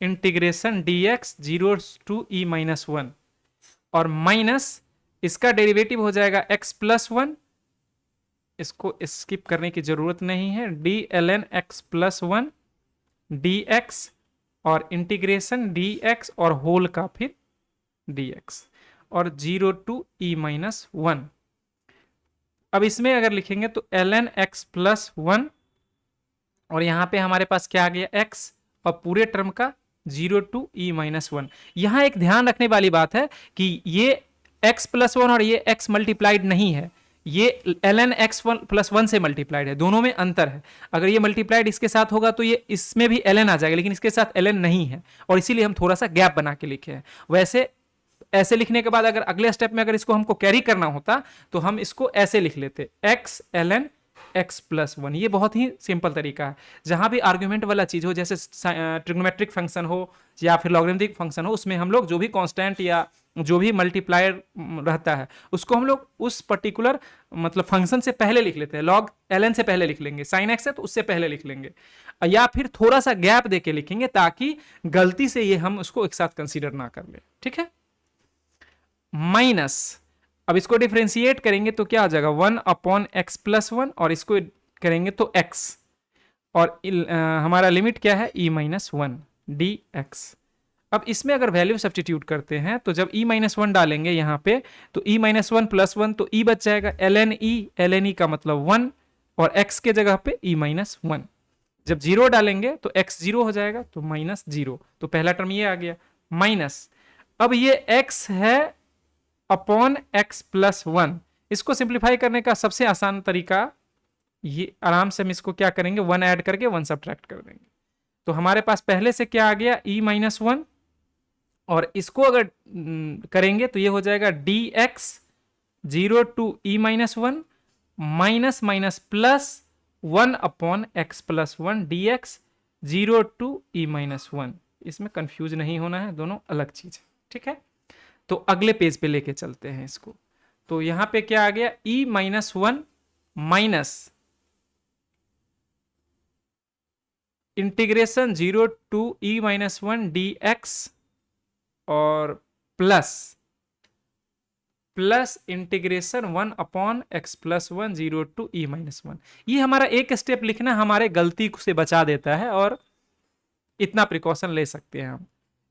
integration dx 0 to e minus 1, और माइनस इसका डेरिवेटिव हो जाएगा x प्लस 1, इसको स्किप करने की जरूरत नहीं है, D ln x plus 1 dx, और इंटीग्रेशन dx और होल का फिर dx, और 0 टू e माइनस 1। अब इसमें अगर लिखेंगे तो ln x प्लस 1, और यहां पे हमारे पास क्या आ गया x, और पूरे टर्म का 0 टू e माइनस 1। यहां एक ध्यान रखने वाली बात है कि ये x प्लस 1 और ये x मल्टीप्लाइड नहीं है, ये ln x प्लस 1 से मल्टीप्लाइड है, दोनों में अंतर है। अगर ये मल्टीप्लाइड इसके साथ होगा तो ये इसमें भी ln आ जाएगा, लेकिन इसके साथ ln नहीं है, और इसीलिए हम थोड़ा सा गैप बना के लिखे हैं। वैसे ऐसे लिखने के बाद अगर अगले स्टेप में अगर इसको हमको कैरी करना होता तो हम इसको ऐसे लिख लेते, x ln x प्लस 1। ये बहुत ही सिंपल तरीका है। जहां भी आर्ग्यूमेंट वाला चीज हो, जैसे ट्रिग्नोमेट्रिक फंक्शन हो या फिर लॉगरिथमिक फंक्शन हो, उसमें हम लोग जो भी कांस्टेंट या जो भी मल्टीप्लायर रहता है उसको हम लोग उस पर्टिकुलर मतलब फंक्शन से पहले लिख लेते हैं। लॉग ln से पहले लिख लेंगे, साइन एक्स है तो उससे पहले लिख लेंगे, या फिर थोड़ा सा गैप देके लिखेंगे ताकि गलती से ये हम उसको एक साथ कंसीडर ना कर ले। ठीक है, माइनस, अब इसको डिफरेंशिएट करेंगे तो क्या आ जाएगा 1 अपॉन एक्स प्लस 1, और इसको करेंगे तो x, और हमारा लिमिट क्या है e माइनस 1 dx। अब इसमें अगर वैल्यू सब्सटीट्यूट करते हैं तो जब e माइनस 1 डालेंगे यहाँ पे तो e माइनस 1 प्लस 1, तो e बच जाएगा ln e का मतलब 1, और x के जगह पे e माइनस 1। जब 0 डालेंगे तो x 0 हो जाएगा, तो माइनस 0, तो पहला टर्म ये आ गया माइनस। अब ये x है अपॉन x प्लस 1, इसको सिंप्लीफाई करने का सबसे आसान तरीका, ये आराम से हम इसको क्या करेंगे 1 ऐड करके 1 सब्ट्रैक्ट कर देंगे, तो हमारे पास पहले से क्या आ गया e माइनस 1, और इसको अगर करेंगे तो ये हो जाएगा dx 0 to e minus 1 minus minus plus 1 upon x plus 1 dx 0 to e minus 1। इसमें कंफ्यूज नहीं होना है, दोनों अलग चीज है। ठीक है, तो अगले पेज पे लेके चलते हैं इसको। तो यहां पे क्या आ गया e minus 1 minus integration 0 to e minus 1 dx, और plus plus integration 1/x+1 0 to e-1। ये हमारा एक स्टेप लिखना हमारे गलती से बचा देता है और इतना प्रिकॉशन ले सकते हैं हम।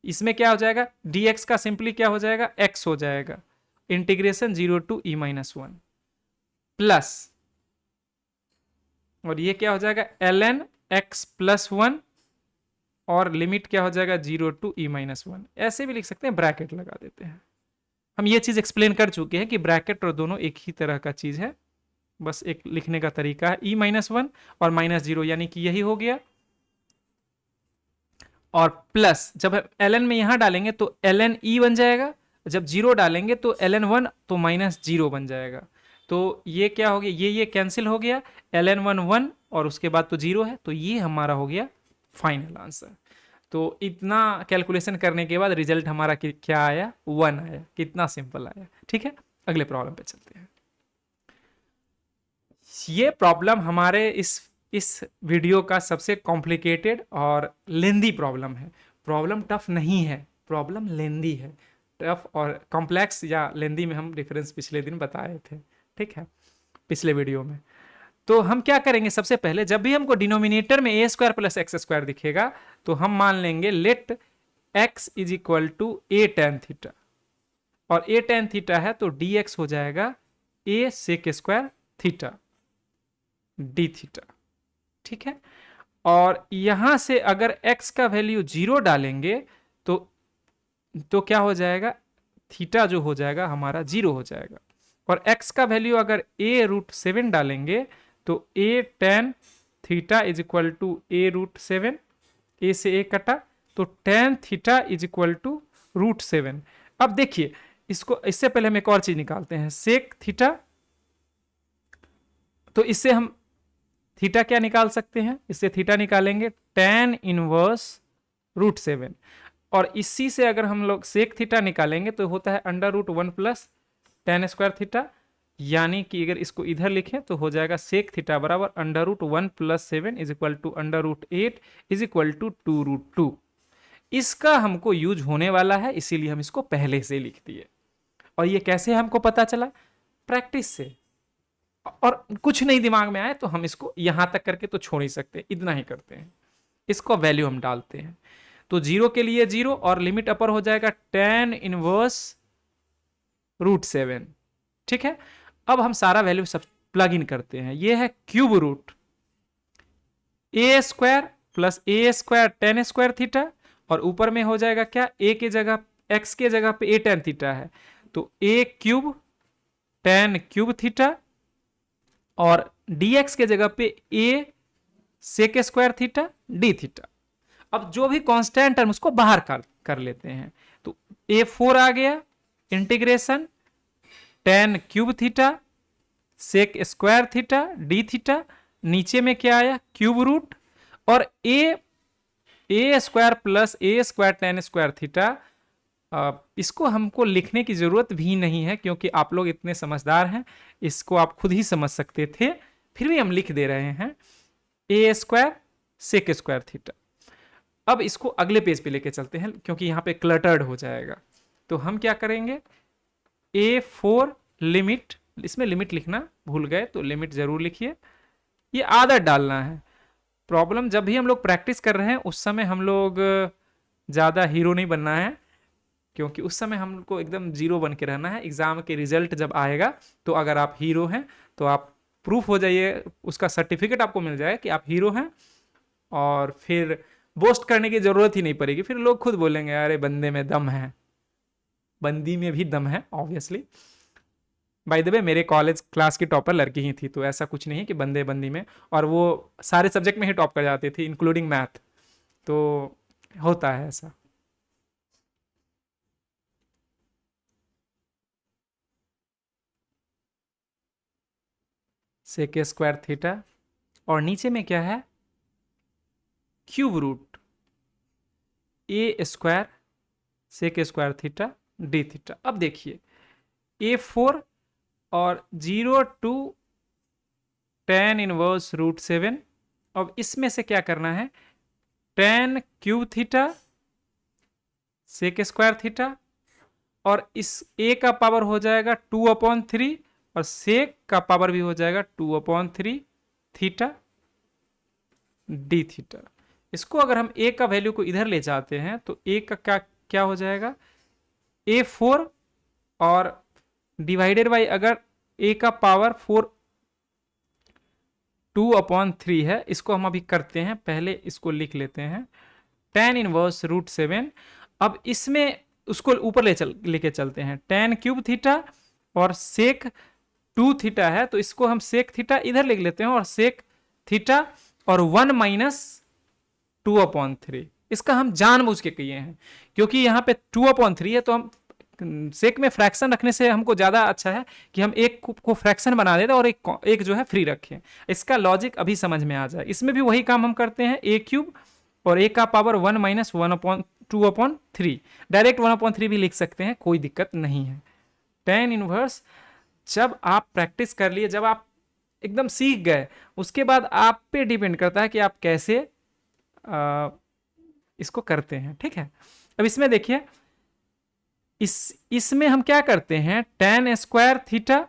इसमें क्या हो जाएगा, dx का सिंपली क्या हो जाएगा, x हो जाएगा, इंटीग्रेशन 0 टू e-1 प्लस, और ये क्या हो जाएगा ln x+1 और लिमिट क्या हो जाएगा 0 टू e-1। ऐसे भी लिख सकते हैं, ब्रैकेट लगा देते हैं। हम ये चीज एक्सप्लेन कर चुके हैं कि ब्रैकेट और दोनों एक ही तरह का चीज है, बस एक लिखने का तरीका है। e-1 और -0 यानी कि यही हो गया, और प्लस जब ln में यहां डालेंगे तो ln e बन जाएगा, जब 0 डालेंगे तो ln 1 तो -0 बन जाएगा। तो ये क्या हो गया, ये कैंसिल हो गया, ln 1 1 और उसके बाद तो 0 है, तो ये हमारा हो गया फाइनल आंसर। तो इतना कैलकुलेशन करने के बाद रिजल्ट हमारा क्या आया, 1 आया। कितना सिंपल आया। ठीक है, अगले प्रॉब्लम पे चलते हैं। ये प्रॉब्लम हमारे इस वीडियो का सबसे कॉम्प्लिकेटेड और लेंदी प्रॉब्लम है। प्रॉब्लम टफ नहीं है, प्रॉब्लम लेंदी है। टफ और कॉम्प्लेक्स या लेंदी में हम डिफरेंस पिछले दिन बताए थे, ठीक है, पिछले वीडियो में। तो हम क्या करेंगे, सबसे पहले जब भी हमको डिनोमिनेटर में a² + x² दिखेगा तो हम मान लेंगे let x = a tan theta, और a tan थीटा है तो dx हो जाएगा a sec² theta d theta. ठीक है, और यहां से अगर x का वैल्यू 0 डालेंगे तो क्या हो जाएगा, थीटा जो हो जाएगा हमारा 0 हो जाएगा, और x का वैल्यू अगर a√7 डालेंगे तो a tan theta = a√7, a से a कटा तो tan थीटा = √7। अब देखिए इसको, इससे पहले हम एक और चीज निकालते हैं, सेक थीटा, तो इससे हम थीटा क्या निकाल सकते हैं, इससे थीटा निकालेंगे tan इनवर्स √7, और इसी से अगर हम लोग सेक थीटा निकालेंगे तो होता है √1 + tan² थीटा, यानी कि अगर इसको इधर लिखें तो हो जाएगा सेक थीटा बराबर √1 + 7 = √8 = 2√2। इसका हमको यूज होने वाला है, इसीलिए हम इसको पहले से लिख दिए। और ये कैसे हमको पता चला, प्रैक्टिस से, और कुछ नहीं दिमाग में आए तो हम इसको यहां तक करके तो छोड़ ही सकते, इतना ही करते हैं, इसको वैल्यू हम डालते हैं। तो 0 के लिए 0 और लिमिट अपर हो जाएगा tan इनवर्स √7। ठीक है, अब हम सारा वैल्यू सब प्लग इन करते हैं। ये है cube root a² + a² tan² theta, और ऊपर में हो जाएगा क्या, a के जगह, x के जगह पे a tan थीटा है तो a³ tan³ थीटा, और dx के जगह पे a sec² theta d theta. अब जो भी कांस्टेंट टर्म उसको बाहर कर लेते हैं, तो a4 आ गया, integration tan³ theta sec² theta d theta, नीचे में क्या आया, क्यूब रूट, और a² + a² tan² थीटा। इसको हमको लिखने की जरूरत भी नहीं है क्योंकि आप लोग इतने समझदार हैं, इसको आप खुद ही समझ सकते थे, फिर भी हम लिख दे रहे हैं a² sec² थीटा। अब इसको अगले पेज पे लेके चलते हैं क्योंकि यहाँ पे क्लटर्ड हो जाएगा। तो हम क्या करेंगे, a4 लिमिट, इसमें लिमिट लिखना भूल गए तो लिमिट जरूर लिखिए, ये आदत डालना है। प्रॉब्लम जब भी हम लोग प्रैक्टिस कर रहे हैं उस समय हम लोग ज़्यादा हीरो नहीं बनना है, क्योंकि उस समय हमको एकदम 0 बन के रहना है। एग्जाम के रिजल्ट जब आएगा तो अगर आप हीरो हैं तो आप प्रूफ हो जाइए, उसका सर्टिफिकेट आपको मिल जाए कि आप हीरो हैं, और फिर बोस्ट करने की जरूरत ही नहीं पड़ेगी। फिर लोग खुद बोलेंगे अरे बंदे में दम है, बंदी में भी दम है ऑब्वियसली। बाय द वे मेरे कॉलेज क्लास की टॉपर लड़की ही थी, तो ऐसा कुछ नहीं कि बंदे बंदी में, और वो सारे सब्जेक्ट में ही टॉप कर जाती थी इंक्लूडिंग मैथ, तो होता है ऐसा। sec² थीटा, और नीचे में क्या है, cube root a² sec² theta d theta. अब देखिए a4 और 0 टू tan इनवर्स √7, अब इसमें से क्या करना है, tan³ थीटा sec² थीटा और इस a का पावर हो जाएगा 2/3 और सेक का पावर भी हो जाएगा 2/3 थीटा डी थीटा। इसको अगर हम a का वैल्यू को इधर ले जाते हैं तो a का क्या क्या हो जाएगा, a4 और डिवाइडेड बाई अगर a का पावर 2/3 है, इसको हम अभी करते हैं, पहले इसको लिख लेते हैं tan इनवर्स √7। अब इसमें उसको ऊपर लेके चलते हैं, tan क्यूब थीटा और सेक 2 थीटा है, तो इसको हम सेक थीटा इधर लिख लेते हैं और सेक थीटा और 1 माइनस 2/3। इसका हम जानबूझ के किए हैं क्योंकि यहाँ पे 2/3 है, तो हम सेक में फ्रैक्शन रखने से हमको ज़्यादा अच्छा है कि हम एक को फ्रैक्शन बना देते और एक जो है फ्री रखें। इसका लॉजिक अभी समझ में आ जाए। इसमें भी वही काम हम करते हैं, a क्यूब और a का पावर 1 माइनस 2/3, डायरेक्ट 1/3 भी लिख सकते हैं, कोई दिक्कत नहीं है। tan इनवर्स जब आप प्रैक्टिस कर लिए, जब आप एकदम सीख गए, उसके बाद आप पे डिपेंड करता है कि आप कैसे इसको करते हैं, ठीक है। अब इसमें देखिए, इसमें हम क्या करते हैं, tan स्क्वायर थीटा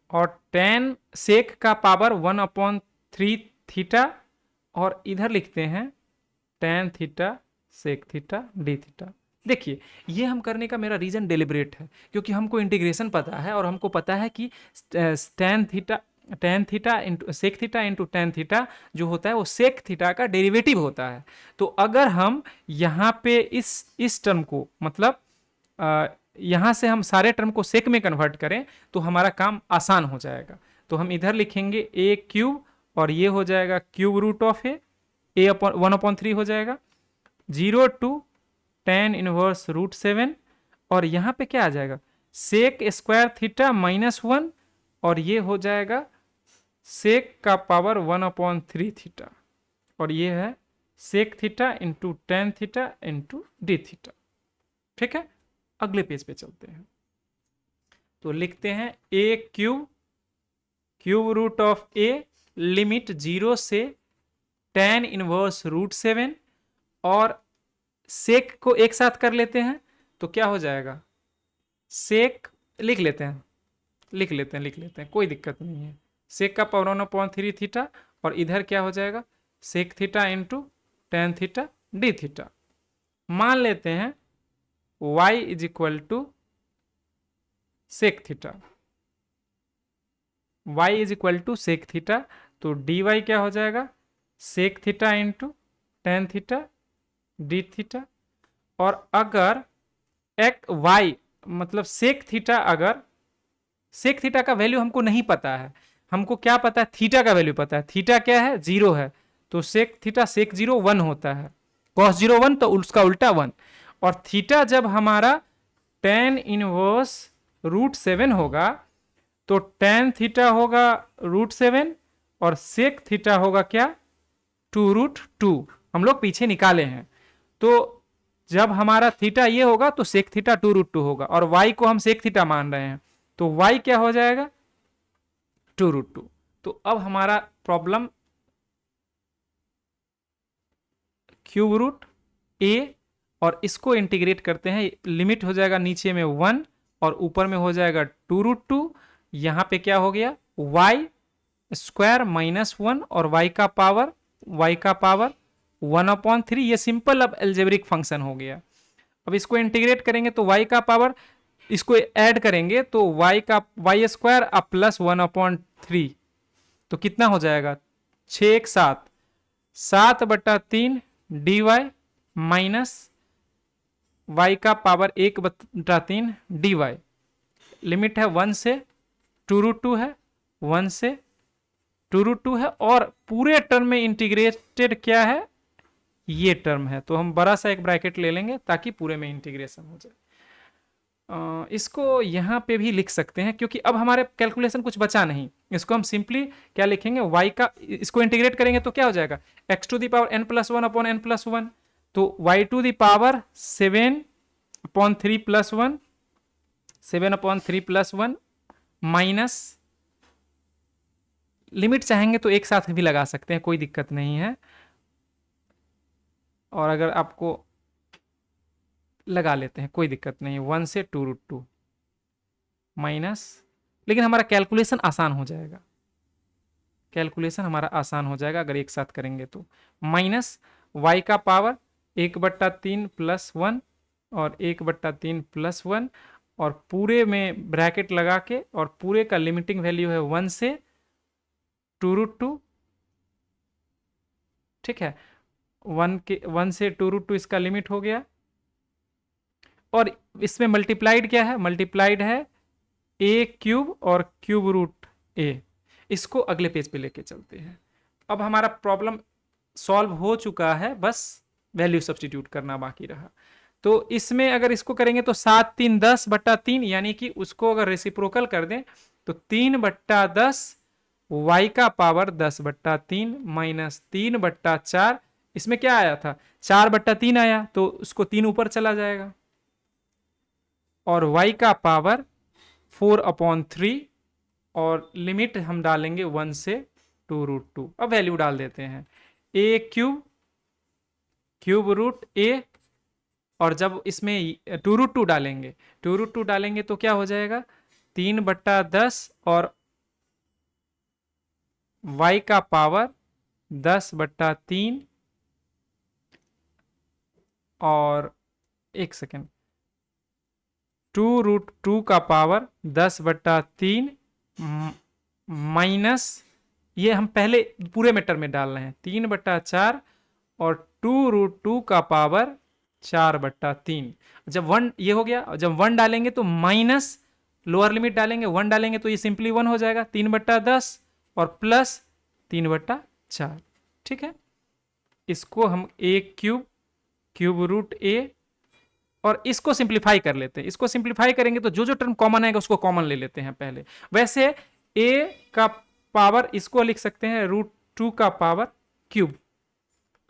और tan सेक का पावर 1/3 थीटा और इधर लिखते हैं tan theta sec theta d theta. देखिए, ये हम करने का मेरा रीजन डेलिब्रेट है क्योंकि हमको इंटीग्रेशन पता है और हमको पता है कि tan theta into sec theta into tan theta जो होता है वो सेक थीटा का डेरिवेटिव होता है। तो अगर हम यहाँ पे इस टर्म को, मतलब यहाँ से हम सारे टर्म को सेक में कन्वर्ट करें तो हमारा काम आसान हो जाएगा। तो हम इधर लिखेंगे a क्यूब और ये हो जाएगा क्यूब रूट ऑफ a 1/3 हो जाएगा 0 टू tan इनवर्स √7 और यहाँ पे क्या आ जाएगा, सेक स्क्वायर थीटा -1 और ये हो जाएगा सेक का पावर 1/3 थीटा और ये है sec theta into tan theta into d theta. ठीक है, अगले पेज पे चलते हैं। तो लिखते हैं a cube root of a limit 0 से tan इनवर्स √7 और सेक को एक साथ कर लेते हैं तो क्या हो जाएगा, सेक लिख लेते हैं, कोई दिक्कत नहीं है। सेक का पावर 1/3 थीटा और इधर क्या हो जाएगा, sec theta into tan theta d theta. मान लेते हैं y is equal to sec theta, y is equal to sec theta, तो dy क्या हो जाएगा, sec theta into tan theta d theta. और अगर एक y मतलब सेक थीटा, अगर सेक थीटा का वैल्यू हमको नहीं पता है, हमको क्या पता है, थीटा का वैल्यू पता है। थीटा क्या है, 0 है, तो सेक थीटा सेक 0 1 होता है, cos 0 1 तो उसका उल्टा 1। और थीटा जब हमारा tan इनवर्स √7 होगा तो tan थीटा होगा √7 और सेक थीटा होगा क्या, 2√2। हम लोग पीछे निकाले हैं, तो जब हमारा थीटा ये होगा तो सेक थीटा 2√2 होगा और y को हम सेक थीटा मान रहे हैं, तो y क्या हो जाएगा, 2√2। तो अब हमारा प्रॉब्लम क्यूब रूट a और इसको इंटीग्रेट करते हैं, लिमिट हो जाएगा नीचे में 1 और ऊपर में हो जाएगा 2√2। यहाँ पे क्या हो गया, y स्क्वायर -1 और y का पावर 1/3। ये सिंपल अब एल्जेब्रिक फंक्शन हो गया। अब इसको इंटीग्रेट करेंगे तो y का पावर, इसको ऐड करेंगे तो y स्क्वायर अब प्लस 1/3, तो कितना हो जाएगा, 6 1 7 7/3 dy माइनस y का पावर 1/3 dy। लिमिट है 1 से 2√2 है, 1 से 2√2 है और पूरे टर्म में इंटीग्रेटेड क्या है, ये टर्म है। तो हम बड़ा सा एक ब्रैकेट ले लेंगे ताकि पूरे में इंटीग्रेशन हो जाए। इसको यहाँ पे भी लिख सकते हैं क्योंकि अब हमारे कैलकुलेशन कुछ बचा नहीं। इसको हम सिंपली क्या लिखेंगे, y का, इसको इंटीग्रेट करेंगे तो क्या हो जाएगा, x to the power n+1/n+1, तो y to the power 7/3+1 minus, limit चाहेंगे तो एक साथ भी लगा सकते हैं, कोई दिक्कत नहीं है। और अगर आपको लगा लेते हैं, कोई दिक्कत नहीं, 1 से 2√2 माइनस, लेकिन हमारा कैलकुलेशन आसान हो जाएगा, कैलकुलेशन हमारा आसान हो जाएगा अगर एक साथ करेंगे तो। माइनस y का पावर 1/3 प्लस 1 और 1/3 प्लस 1, और पूरे में ब्रैकेट लगा के, और पूरे का लिमिटिंग वैल्यू है 1 से 2√2। ठीक है, 1 से 2√2 इसका लिमिट हो गया, और इसमें मल्टीप्लाइड क्या है, मल्टीप्लाइड है ए क्यूब और क्यूब रूट ए। इसको अगले पेज पे लेके चलते हैं। अब हमारा प्रॉब्लम सॉल्व हो चुका है, बस वैल्यू सब्स्टिट्यूट करना बाकी रहा। तो इसमें अगर इसको करेंगे तो 7×3 10/3, यानी कि उसको अगर रेसिप्रोकल कर दें तो 3/10 y का पावर 10/3 माइनस 3/4, इसमें क्या आया था 4/3 आया, तो उसको 3 ऊपर चला जाएगा, और y का पावर 4/3, और लिमिट हम डालेंगे 1 से 2√2। अब वैल्यू डाल देते हैं, ए क्यूब क्यूब रूट ए, और जब इसमें 2√2 डालेंगे, 2√2 डालेंगे तो क्या हो जाएगा 3/10, और y का पावर 10/3, और एक सेकेंड, 2√2 का पावर 10/3 माइनस, ये हम पहले पूरे मीटर में डाल रहे हैं 3/4, और 2√2 का पावर 4/3। जब 1 ये हो गया, जब 1 डालेंगे तो माइनस लोअर लिमिट डालेंगे, 1 डालेंगे तो ये सिंपली 1 हो जाएगा, 3/10 और प्लस 3/4। ठीक है, इसको हम ए क्यूब क्यूब रूट ए, और इसको सिंप्लीफाई कर लेते हैं। इसको सिंप्लीफाई करेंगे तो जो जो टर्म कॉमन आएगा उसको कॉमन ले लेते हैं पहले। वैसे ए का पावर इसको लिख सकते हैं √2 का पावर क्यूब,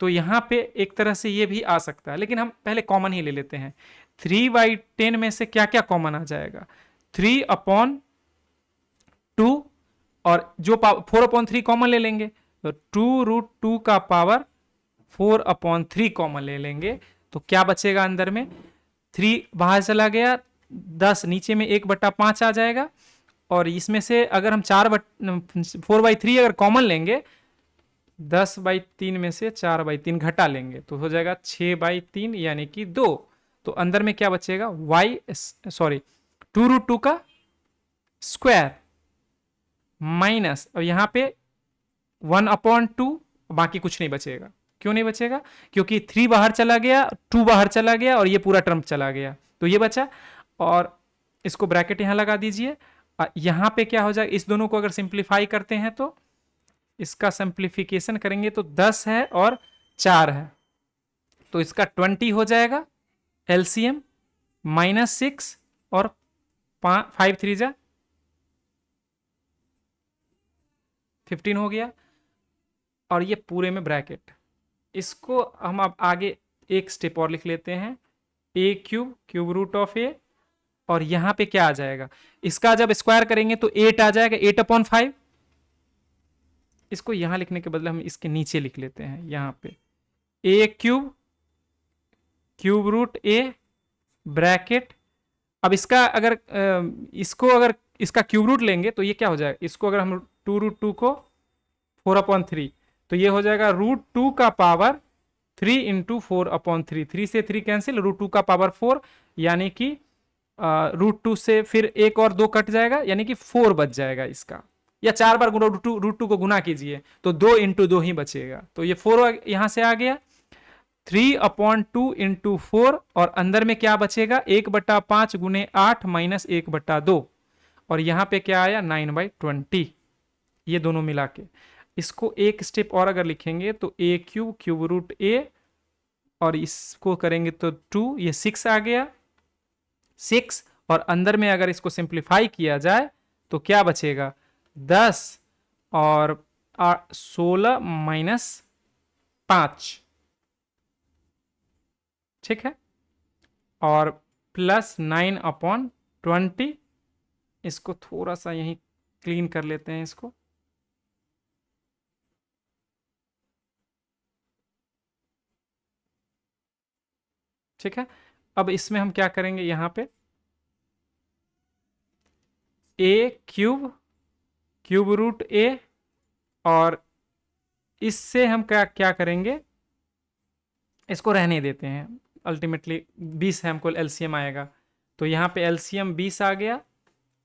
तो यहां पे एक तरह से ये भी आ सकता है, लेकिन हम पहले कॉमन ही ले लेते हैं। 3/10 में से क्या क्या कॉमन आ जाएगा, 3/2, और जो 4/3 कॉमन ले लेंगे, तो 2√2 का पावर 4/3 कॉमन ले लेंगे, तो क्या बचेगा अंदर में, 3 बाहर चला गया, 10 नीचे में 1/5 आ जाएगा, और इसमें से अगर हम 4/3 अगर कॉमन लेंगे, 10/3 में से 4/3 घटा लेंगे तो हो जाएगा 6/3 यानी कि 2। तो अंदर में क्या बचेगा, 2√2 का स्क्वायर माइनस, और यहां पे 1/2, बाकी कुछ नहीं बचेगा। क्यों नहीं बचेगा, क्योंकि 3 बाहर चला गया, 2 बाहर चला गया, और ये पूरा टर्म चला गया, तो ये बचा। और इसको ब्रैकेट यहां लगा दीजिए। यहां पे क्या हो जाएगा, इस दोनों को अगर सिंप्लीफाई करते हैं तो इसका सिंप्लीफिकेशन करेंगे तो 10 है और 4 है, तो इसका 20 हो जाएगा एलसीएम, -6 और 5 3 जा 15 हो गया, और ये पूरे में ब्रैकेट। इसको हम अब आगे एक स्टेप और लिख लेते हैं, ए क्यूब क्यूब रूट ऑफ ए, और यहां पे क्या आ जाएगा, इसका जब स्क्वायर करेंगे तो 8 आ जाएगा, 8/5। इसको यहां लिखने के बदले हम इसके नीचे लिख लेते हैं, यहां पे ए cube cube root A bracket. अब इसका अगर इसको अगर इसका क्यूब रूट लेंगे तो ये क्या हो जाएगा, इसको अगर हम 2√2 को 4/3, तो ये हो जाएगा √2 का पावर 3 × 4/3, 3 से 3 कैंसिल, √2 का पावर 4, यानी कि √2 से फिर एक और 2 कट जाएगा, यानी कि 4 बच जाएगा इसका, या 4 बार √2 को गुना कीजिए तो 2 × 2 ही बचेगा, तो ये 4 यहां से आ गया, 3/2 × 4, और अंदर में क्या बचेगा 1/5 × 8 माइनस 1/2, और यहां पे क्या आया 9/20, ये दोनों मिला के। इसको एक स्टेप और अगर लिखेंगे तो ए क्यूब क्यूब रूट ए, और इसको करेंगे तो 2, ये 6 आ गया 6, और अंदर में अगर इसको सिंप्लीफाई किया जाए तो क्या बचेगा 10 और 16 माइनस 5, ठीक है, और प्लस 9/20। इसको थोड़ा सा यहीं क्लीन कर लेते हैं इसको, ठीक है। अब इसमें हम क्या करेंगे, यहाँ पे ए क्यूब रूट ए, और इससे हम क्या क्या करेंगे, इसको रहने देते हैं। अल्टीमेटली 20 है, हमको एलसीएम आएगा, तो यहाँ पे एलसीएम 20 आ गया,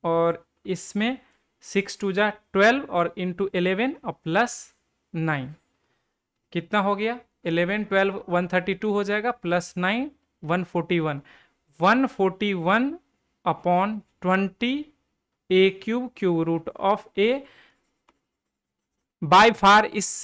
और इसमें 6 2 जा 12 और इंटू 11 और प्लस 9 कितना हो गया, 11 12 132 हो जाएगा, plus 9 141, 141 upon 20 a cube root of a. By far इस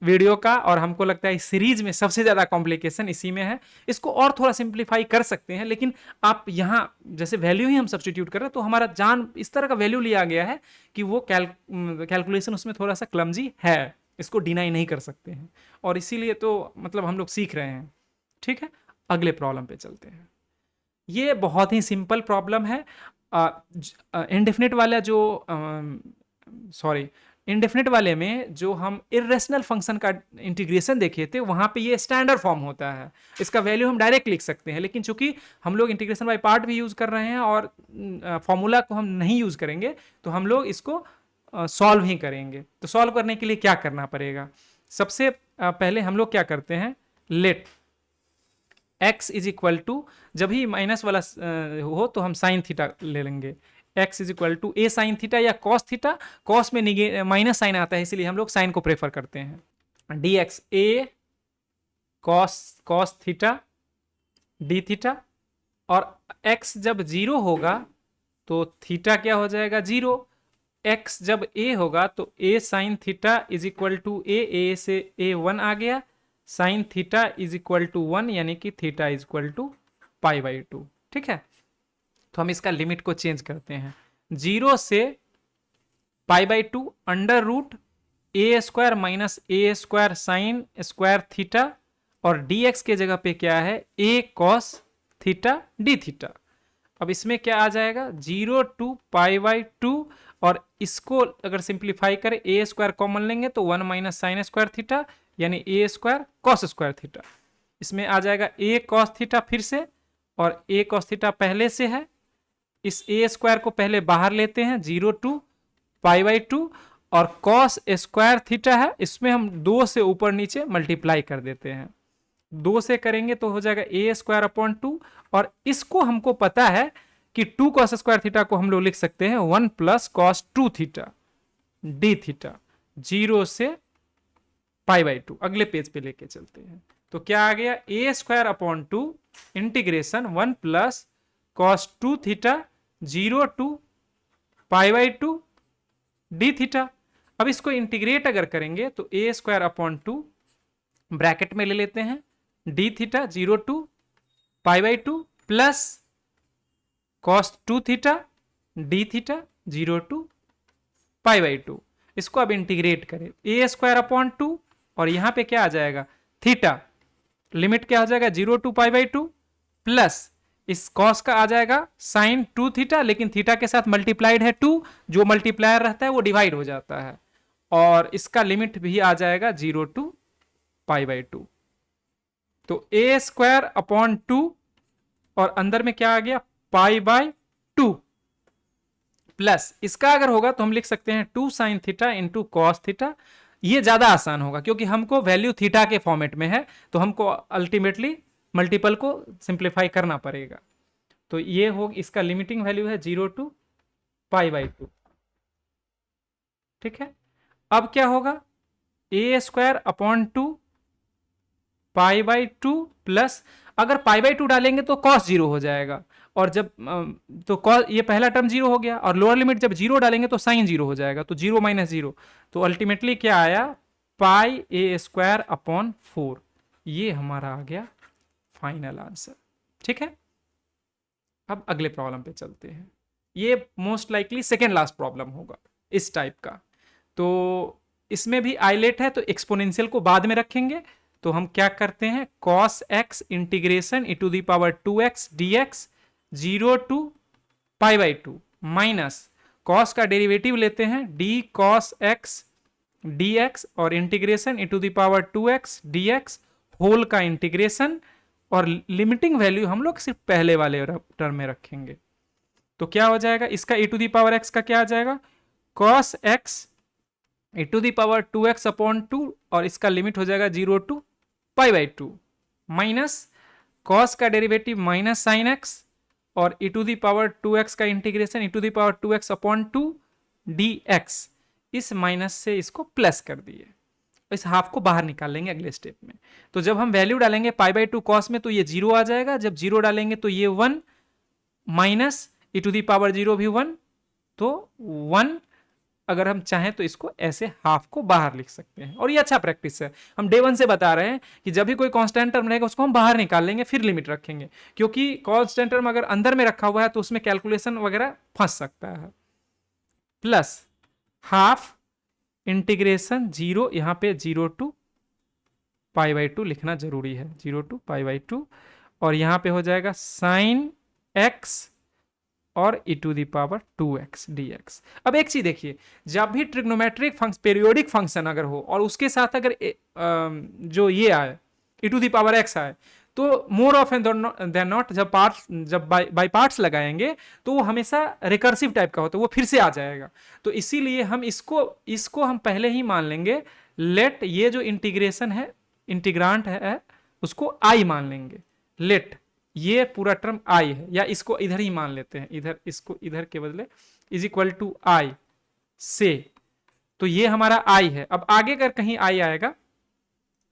वीडियो का और हमको लगता है इस सीरीज में सबसे ज्यादा कॉम्प्लिकेशन इसी में है। इसको और थोड़ा सिंप्लीफाई कर सकते हैं, लेकिन आप यहाँ जैसे वैल्यू ही हम सब्स्टिट्यूट कर रहे हैं, तो हमारा जान इस तरह का वैल्यू लिया गया है कि वो कैलकुलेशन उसमें थोड़ा सा क्लमजी है, इसको डिनाई नहीं कर सकते हैं, और इसीलिए तो मतलब हम लोग सीख रहे हैं। ठीक है, अगले प्रॉब्लम पे चलते हैं। ये बहुत ही सिंपल प्रॉब्लम है। इनडेफिनिट वाला जो इनडेफिनिट वाले में जो हम इरेशनल फंक्शन का इंटीग्रेशन देखे थे, वहां पे ये स्टैंडर्ड फॉर्म होता है, इसका वैल्यू हम डायरेक्ट लिख सकते हैं, लेकिन चूंकि हम लोग इंटीग्रेशन बाय पार्ट भी यूज कर रहे हैं और फॉर्मूला को हम नहीं यूज करेंगे, तो हम लोग इसको सॉल्व ही करेंगे। तो सॉल्व करने के लिए क्या करना पड़ेगा, सबसे पहले हम लोग क्या करते हैं, let x is equal to, जब ही माइनस वाला हो तो हम साइन थीटा ले लेंगे, x is equal to a sine theta या कॉस थीटा, कॉस में माइनस साइन आता है इसलिए हम लोग साइन को प्रेफर करते हैं, dx ए कॉस थीटा डी थीटा, और x जब 0 होगा तो थीटा क्या हो जाएगा 0, x जब a होगा तो a sine theta is equal to A से a 1 आ गया, sine theta is equal to 1, यानी कि theta is equal to pi by 2। ठीक है, तो हम इसका लिमिट को चेंज करते हैं, 0 से pi by 2 under root a square minus a square sine square theta, और dx के जगह पे क्या है, a cos theta d theta. अब इसमें क्या आ जाएगा, 0 टू पाई बाई 2, और इसको अगर सिंप्लीफाई करें ए स्क्वायर कॉमन लेंगे तो 1 माइनस साइन स्क्वायर थीटा, यानी ए स्क्वायर कॉस स्क्वायर थीटा। इसमें आ जाएगा ए कॉस थीटा फिर से, और ए कॉस थीटा पहले से है, इस ए स्क्वायर को पहले बाहर लेते हैं, 0 टू पाई बाई 2, और कॉस स्क्वायर थीटा है, इसमें हम 2 से ऊपर नीचे मल्टीप्लाई कर देते हैं, 2 से करेंगे तो हो जाएगा ए स्क्वायर अपॉन 2, और इसको हमको पता है कि 2 कॉस स्क्वायर थीटा को हम लोग लिख सकते हैं 1 plus cos 2 theta d theta, 0 से पाई बाई 2। अगले पेज पे लेके चलते हैं, तो क्या आ गया, A square upon 2 integration 1 plus cos 2 theta 0 to pi by 2 D theta. अब इसको इंटीग्रेट अगर करेंगे तो ए स्क्वायर अपॉन 2 ब्रैकेट में ले लेते हैं, d theta 0 to pi by 2 plus cos 2 theta d theta 0 to pi by 2। इसको अब इंटीग्रेट करें, ए स्क्वायर अपॉन 2, और यहां पे क्या आ जाएगा, थीटा लिमिट क्या हो जाएगा 0 टू पाई बाई 2, प्लस इस कॉस का आ जाएगा साइन 2 थीटा, लेकिन थीटा के साथ मल्टीप्लाइड है 2, जो मल्टीप्लायर रहता है वो डिवाइड हो जाता है, और इसका लिमिट भी आ जाएगा 0 टू पाई बाई 2। तो ए स्क्वायर अपॉन 2, और अंदर में क्या आ गया, पाई बाई 2, प्लस इसका अगर होगा तो हम लिख सकते हैं 2 sine theta into cos theta. ये ज्यादा आसान होगा क्योंकि हमको वैल्यू थीटा के फॉर्मेट में है, तो हमको अल्टीमेटली मल्टीपल को सिंप्लीफाई करना पड़ेगा। तो ये हो, इसका लिमिटिंग वैल्यू है 0 टू पाई बाई 2। ठीक है, अब क्या होगा, A square upon 2 pi by 2 plus, अगर पाई बाई 2 डालेंगे तो कॉस 0 हो जाएगा, और जब तो कॉस, ये पहला टर्म 0 हो गया, और लोअर लिमिट जब 0 डालेंगे तो साइन 0 हो जाएगा, तो 0 माइनस 0, तो अल्टीमेटली क्या आया, पाई ए स्क्वायर अपॉन 4। ये हमारा आ गया फाइनल आंसर। ठीक है, अब अगले प्रॉब्लम पे चलते हैं। ये most likely second last problem होगा इस टाइप का, तो इसमें भी आइलेट है, तो एक्सपोनेंशियल को बाद में रखेंगे। तो हम क्या करते हैं, cos x integration e to the power 2x dx 0 to pi by 2 minus cos का डेरिवेटिव लेते हैं d cos x dx, और integration e to the power 2x dx whole का इंटीग्रेशन, और लिमिटिंग वैल्यू हम लोग सिर्फ पहले वाले टर्म में रखेंगे। तो क्या हो जाएगा, इसका e to the power x का क्या आ जाएगा, cos x e to the power 2x upon 2, और इसका लिमिट हो जाएगा 0 to pi by 2, minus cos का डेरिवेटिव माइनस साइन x और e to the power 2x का integration e to the power 2x upon 2 dx, इस minus से इसको प्लस कर दिए, इस हाफ को बाहर निकाल लेंगे अगले स्टेप में। तो जब हम वैल्यू डालेंगे पाई बाई 2 कॉस में तो ये 0 आ जाएगा, जब 0 डालेंगे तो ये 1 minus e to the power 0 भी 1, तो 1 अगर हम चाहें तो इसको ऐसे हाफ को बाहर लिख सकते हैं। और ये अच्छा प्रैक्टिस है, हम डे 1 से बता रहे हैं कि जब भी कोई कांस्टेंट टर्म रहेगा उसको हम बाहर निकाल लेंगे, फिर लिमिट रखेंगे, क्योंकि कांस्टेंट टर्म अगर अंदर में रखा हुआ है तो उसमें कैलकुलेशन वगैरह फंस सकता है। प्लस हाफ इंटीग्रेशन 0, यहां पे 0 टू पाई बाई 2 लिखना जरूरी है, 0 टू पाई बाई 2, और यहां पे हो जाएगा साइन x और e to the power 2x dx। अब एक चीज देखिए, जब भी ट्रिग्नोमेट्रिक फंक्शन, पेरियोडिक फंक्शन अगर हो और उसके साथ अगर जो ये आए e to the power x आए, तो मोर ऑफ देन नॉट जब बाई पार्ट्स लगाएंगे तो वो हमेशा रिकर्सिव टाइप का होता है, वो फिर से आ जाएगा। तो इसीलिए हम इसको हम पहले ही मान लेंगे, लेट ये जो इंटीग्रेशन है, इंटीग्रांट है उसको आई मान लेंगे, लेट ये पूरा टर्म आई है, या इसको इधर ही मान लेते हैं, इधर इसको इधर के बदले इज इक्वल टू आई से, तो ये हमारा आई है। अब आगे अगर कहीं आई आएगा,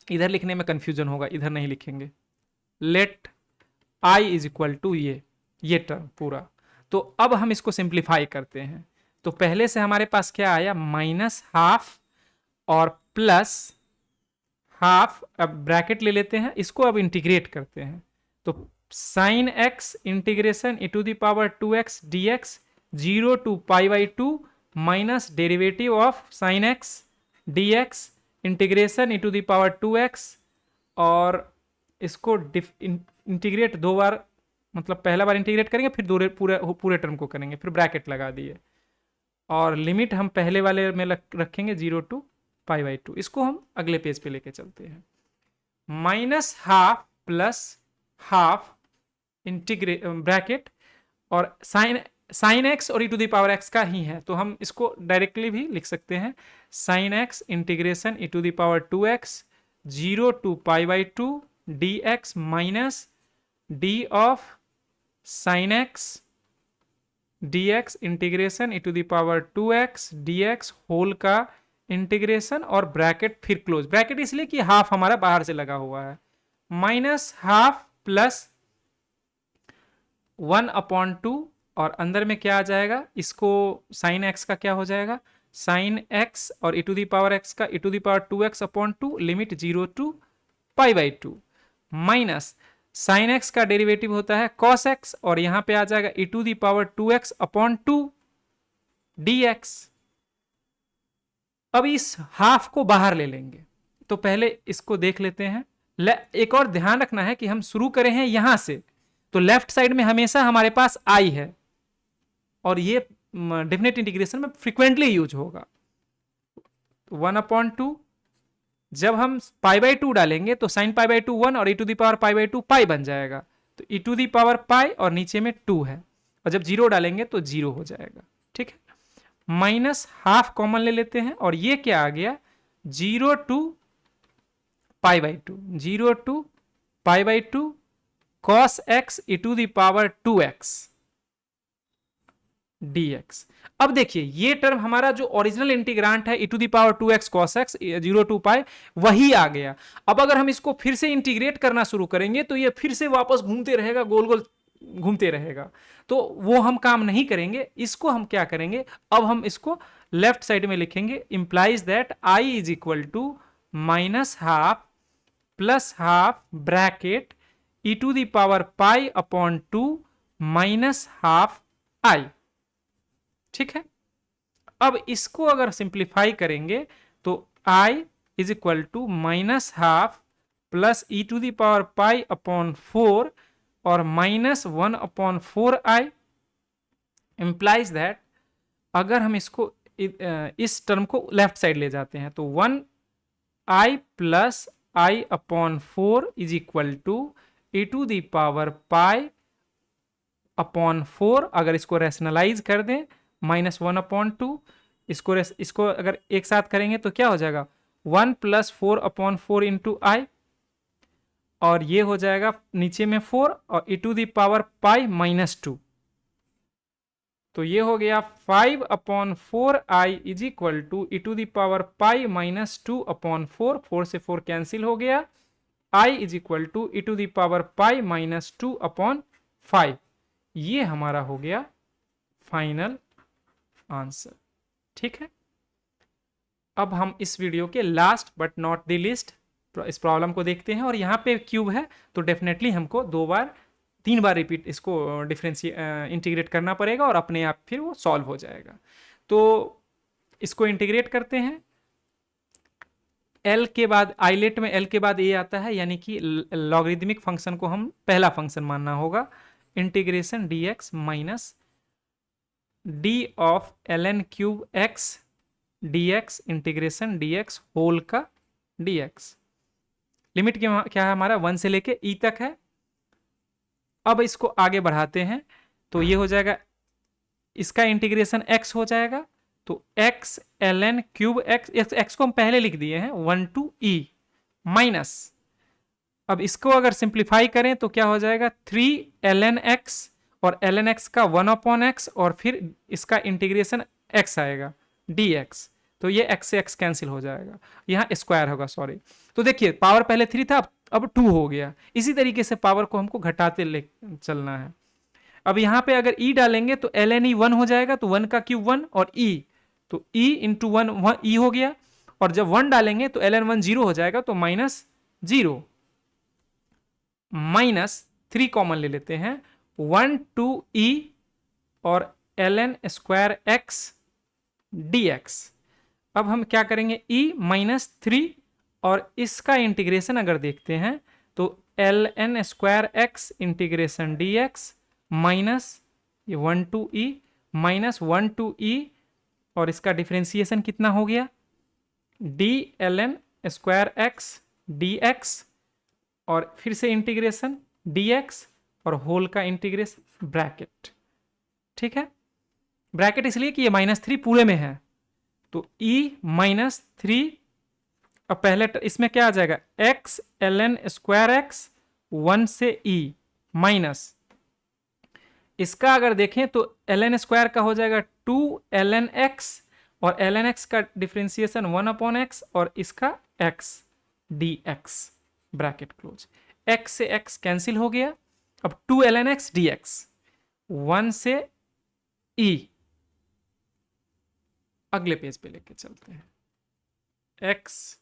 इधर लिखने में कंफ्यूजन होगा, इधर नहीं लिखेंगे, let I is equal to ये टर्म पूरा। तो अब हम इसको सिंप्लीफाई करते हैं, तो पहले से हमारे पास क्या आया, माइनस हाफ और प्लस हाफ, अब ब्रैकेट ले लेते हैं, इसको अब इंटीग्रेट करते हैं, तो sine x integration e to the power 2x dx 0 to pi by 2 minus derivative of sine x dx integration e to the power 2x, और इसको इंटीग्रेट दो बार, मतलब पहला बार इंटीग्रेट करेंगे फिर पूरे टर्म को करेंगे, फिर ब्रैकेट लगा दिए, और लिमिट हम पहले वाले में रखेंगे 0 टू पाई बाई 2। इसको हम अगले पेज पे लेके चलते हैं, minus half plus half integrate bracket, और साइन एक्स और e to the power x का ही है, तो हम इसको डायरेक्टली भी लिख सकते हैं, sine x integration e to the power 2x 0 to pi by 2 dx minus d of sine x dx integration e to the power 2x dx whole का इंटीग्रेशन, और ब्रैकेट फिर क्लोज, ब्रैकेट इसलिए कि half हमारा बाहर से लगा हुआ है, माइनस हाफ प्लस 1 अपॉन 2, और अंदर में क्या आ जाएगा, इसको साइन एक्स का क्या हो जाएगा, साइन एक्स और e to the power x का e to the power 2x upon 2, limit 0 to pi by 2, minus sine x का डेरिवेटिव होता है cos x, और यहां पे आ जाएगा e to the power 2x upon 2 dx। अब इस हाफ को बाहर ले लेंगे, तो पहले इसको देख लेते हैं। एक और ध्यान रखना है कि हम शुरू करें हैं यहां से, तो लेफ्ट साइड में हमेशा हमारे पास आई है, और ये डेफिनेट इंटीग्रेशन में फ्रीक्वेंटली यूज होगा। 1 अपॉन 2, जब हम पाई बाई 2 डालेंगे तो साइन पाई बाई 2 1 और e to the power pi by 2 pi बन जाएगा, तो e to the power pi और नीचे में 2 है, और जब 0 डालेंगे तो 0 हो जाएगा, ठीक है। माइनस हाफ कॉमन ले लेते हैं, और ये क्या आ गया, 0 to pi by 2, 0 to pi by 2 cos x e to the power 2x dx। अब देखिए ये टर्म हमारा जो ओरिजिनल इंटीग्रांट है e to the power 2x cos x 0 to pi, वही आ गया। अब अगर हम इसको फिर से इंटीग्रेट करना शुरू करेंगे तो ये फिर से वापस घूमते रहेगा, गोल गोल घूमते रहेगा, तो वो हम काम नहीं करेंगे। इसको हम क्या करेंगे, अब हम इसको लेफ्ट साइड में लिखेंगे, implies that i is equal to minus half plus half bracket e to the power pi upon 2 minus half i, ठीक है। अब इसको अगर सिंप्लीफाई करेंगे तो i is equal to minus half plus e to the power pi upon 4 और minus 1 upon 4i, implies that अगर हम इसको इस टर्म को लेफ्ट साइड ले जाते हैं तो 1i plus i upon 4 is equal to e to the power pi upon 4, अगर इसको रैशनलाइज कर दें -1/2, इसको अगर एक साथ करेंगे तो क्या हो जाएगा 1 + 4/4 इंटू आई, और ये हो जाएगा नीचे में 4 और e to the power pi -2, तो ये हो गया 5/4i is equal to e to the power pi -2/4, 4 से 4 कैंसिल हो गया, i is equal to e to the power pi -2/5। ये हमारा हो गया फाइनल आंसर। ठीक है, अब हम इस वीडियो के last but not the least इस प्रॉब्लम को देखते हैं, और यहाँ पे क्यूब है तो डेफिनेटली हमको 3 बार रिपीट इसको इंटीग्रेट करना पड़ेगा और अपने आप फिर वो सॉल्व हो जाएगा। तो इसको इंटीग्रेट करते हैं, एल के बाद आइलेट में एल के बाद ए आता है, यानी कि लॉगरिदमिक फंक्शन को हम पहला फंक्शन मानना होगा। Integration d x minus D of l n cube x D x integration d x whole का डी एक्स। लिमिट क्या है हमारा 1 से लेके ई तक है। अब इसको आगे बढ़ाते हैं तो ये हो जाएगा, इसका इंटीग्रेशन x हो जाएगा, तो x ln क्यूब x को हम पहले लिख दिए हैं 1 to e माइनस, अब इसको अगर सिंप्लीफाई करें तो क्या हो जाएगा 3 ln x, और ln x का 1/x, और फिर इसका इंटीग्रेशन x आएगा dx, तो ये x से x कैंसिल हो जाएगा, यहाँ स्क्वायर होगा, सॉरी। तो देखिए पावर पहले 3 था, अब 2 हो गया। इसी तरीके से पावर को हमको घटाते ले चलना है। अब यहाँ पे अगर e डालेंगे तो ln e 1 हो जाएगा, तो 1 का क्यूब 1 और e, तो e इंटू 1 e हो गया, और जब 1 डालेंगे तो ln 1 0 हो जाएगा, तो -0 -3 कॉमन ले लेते हैं, 1 to e और ln स्क्वायर x dx। अब हम क्या करेंगे e -3, और इसका इंटीग्रेशन अगर देखते हैं तो ln square x integration dx minus 1 to e -1 to e, और इसका डिफरेंशिएशन कितना हो गया d ln square x dx, और फिर से इंटीग्रेशन dx और होल का इंटीग्रेशन ब्रैकेट। ठीक है, ब्रैकेट इसलिए कि ये -3 पूरे में है, तो e -3, अब पहले इसमें क्या आ जाएगा x ln स्क्वायर x 1 से e माइनस, इसका अगर देखें तो ln स्क्वायर का हो जाएगा 2 ln x, और ln x का डिफरेंशिएशन 1/x, और इसका x dx bracket close, x से x कैंसिल हो गया, अब 2 ln x dx 1 से e। अगले पेज पे लेके चलते हैं, x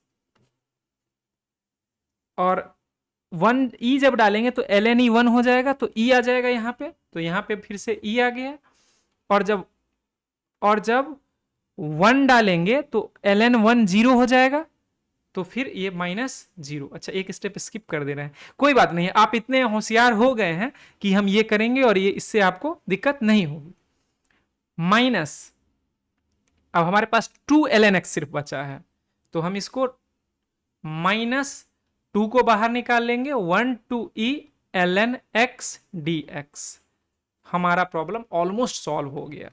और 1 e जब डालेंगे तो ln e 1 हो जाएगा, तो e आ जाएगा यहाँ पे, तो यहाँ पे फिर से e आ गया, और जब 1 डालेंगे तो ln 1 0 हो जाएगा, तो फिर ये -0। अच्छा, एक स्टेप स्किप कर दे रहे हैं, कोई बात नहीं, आप इतने होशियार हो गए हैं कि हम ये करेंगे और ये इससे आपको दिक्कत नहीं होगी। माइनस, अब हमारे पास 2 ln x सिर्फ बचा है, तो हम इसको -2 को बाहर निकाल लेंगे, 1 to e ln x dx। हमारा प्रॉब्लम ऑलमोस्ट सॉल्व हो गया।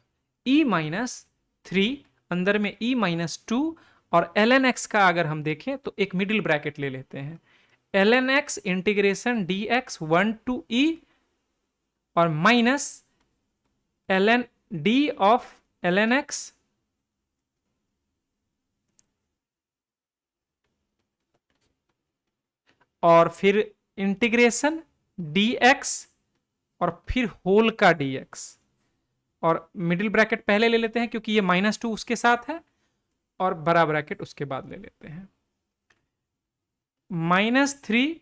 e -3 अंदर में e -2, और ln x का अगर हम देखें तो एक मिडिल ब्रैकेट ले लेते हैं, ln x integration dx 1 to e, और minus ln d of ln x और फिर इंटीग्रेशन dx और फिर होल का dx, और मिडिल ब्रैकेट पहले ले लेते हैं क्योंकि ये -2 उसके साथ है, और बड़ा ब्रैकेट उसके बाद ले लेते हैं। -3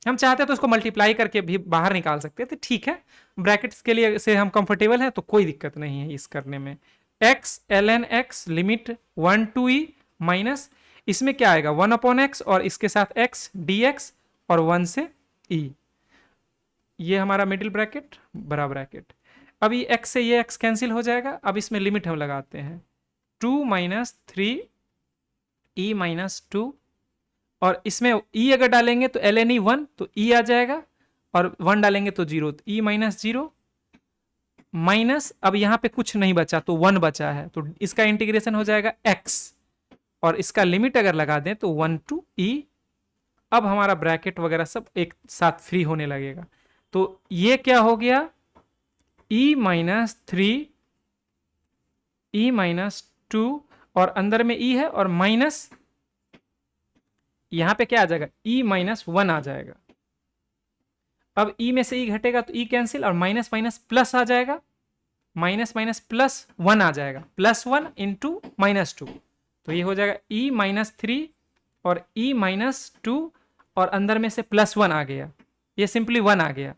हम चाहते हैं तो उसको मल्टीप्लाई करके भी बाहर निकाल सकते हैं, तो ठीक है, ब्रैकेट्स के लिए से हम कंफर्टेबल हैं तो कोई दिक्कत नहीं है इस करने में। x ln x limit 1 to e minus, इसमें क्या आएगा 1/x, और इसके साथ x dx और 1 से e, ये हमारा मिडिल ब्रैकेट बड़ा ब्रैकेट। अब ये x से ये x कैंसिल हो जाएगा, अब इसमें लिमिट हम लगाते हैं 2 - 3 e -2, और इसमें ई अगर डालेंगे तो ln ई 1 तो ई आ जाएगा, और 1 डालेंगे तो 0, तो ई माइनस 0 माइनस, अब यहाँ पे कुछ नहीं बचा तो 1 बचा है, तो इसका इंटीग्रेशन हो जाएगा x, और इसका लिमिट अगर लगा दें तो 1 टू e। अब हमारा ब्रैकेट वगैरह सब एक साथ फ्री होने लगेगा। तो ये क्या हो गया, e माइनस 3 e माइनस 2, और अंदर में e है और माइनस, यहां पे क्या आ जाएगा e माइनस 1 आ जाएगा। अब e में से e घटेगा तो e कैंसिल, और माइनस माइनस प्लस आ जाएगा, माइनस माइनस प्लस 1 आ जाएगा, +1 इंटू -2, तो ये हो जाएगा e माइनस 3 और e माइनस 2, और अंदर में से +1 आ गया, ये सिंपली 1 आ गया,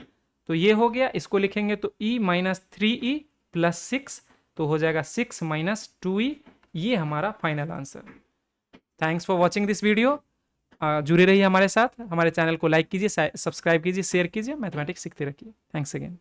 तो ये हो गया। इसको लिखेंगे तो e माइनस 3e प्लस 6, तो हो जाएगा 6 माइनस 2e। ये हमारा final answer. Thanks for watching this video. जुड़े रहिए हमारे साथ, हमारे चैनल को लाइक कीजिए, सब्सक्राइब कीजिए, शेयर कीजिए, मैथमेटिक्स सीखते रखिए। Thanks again.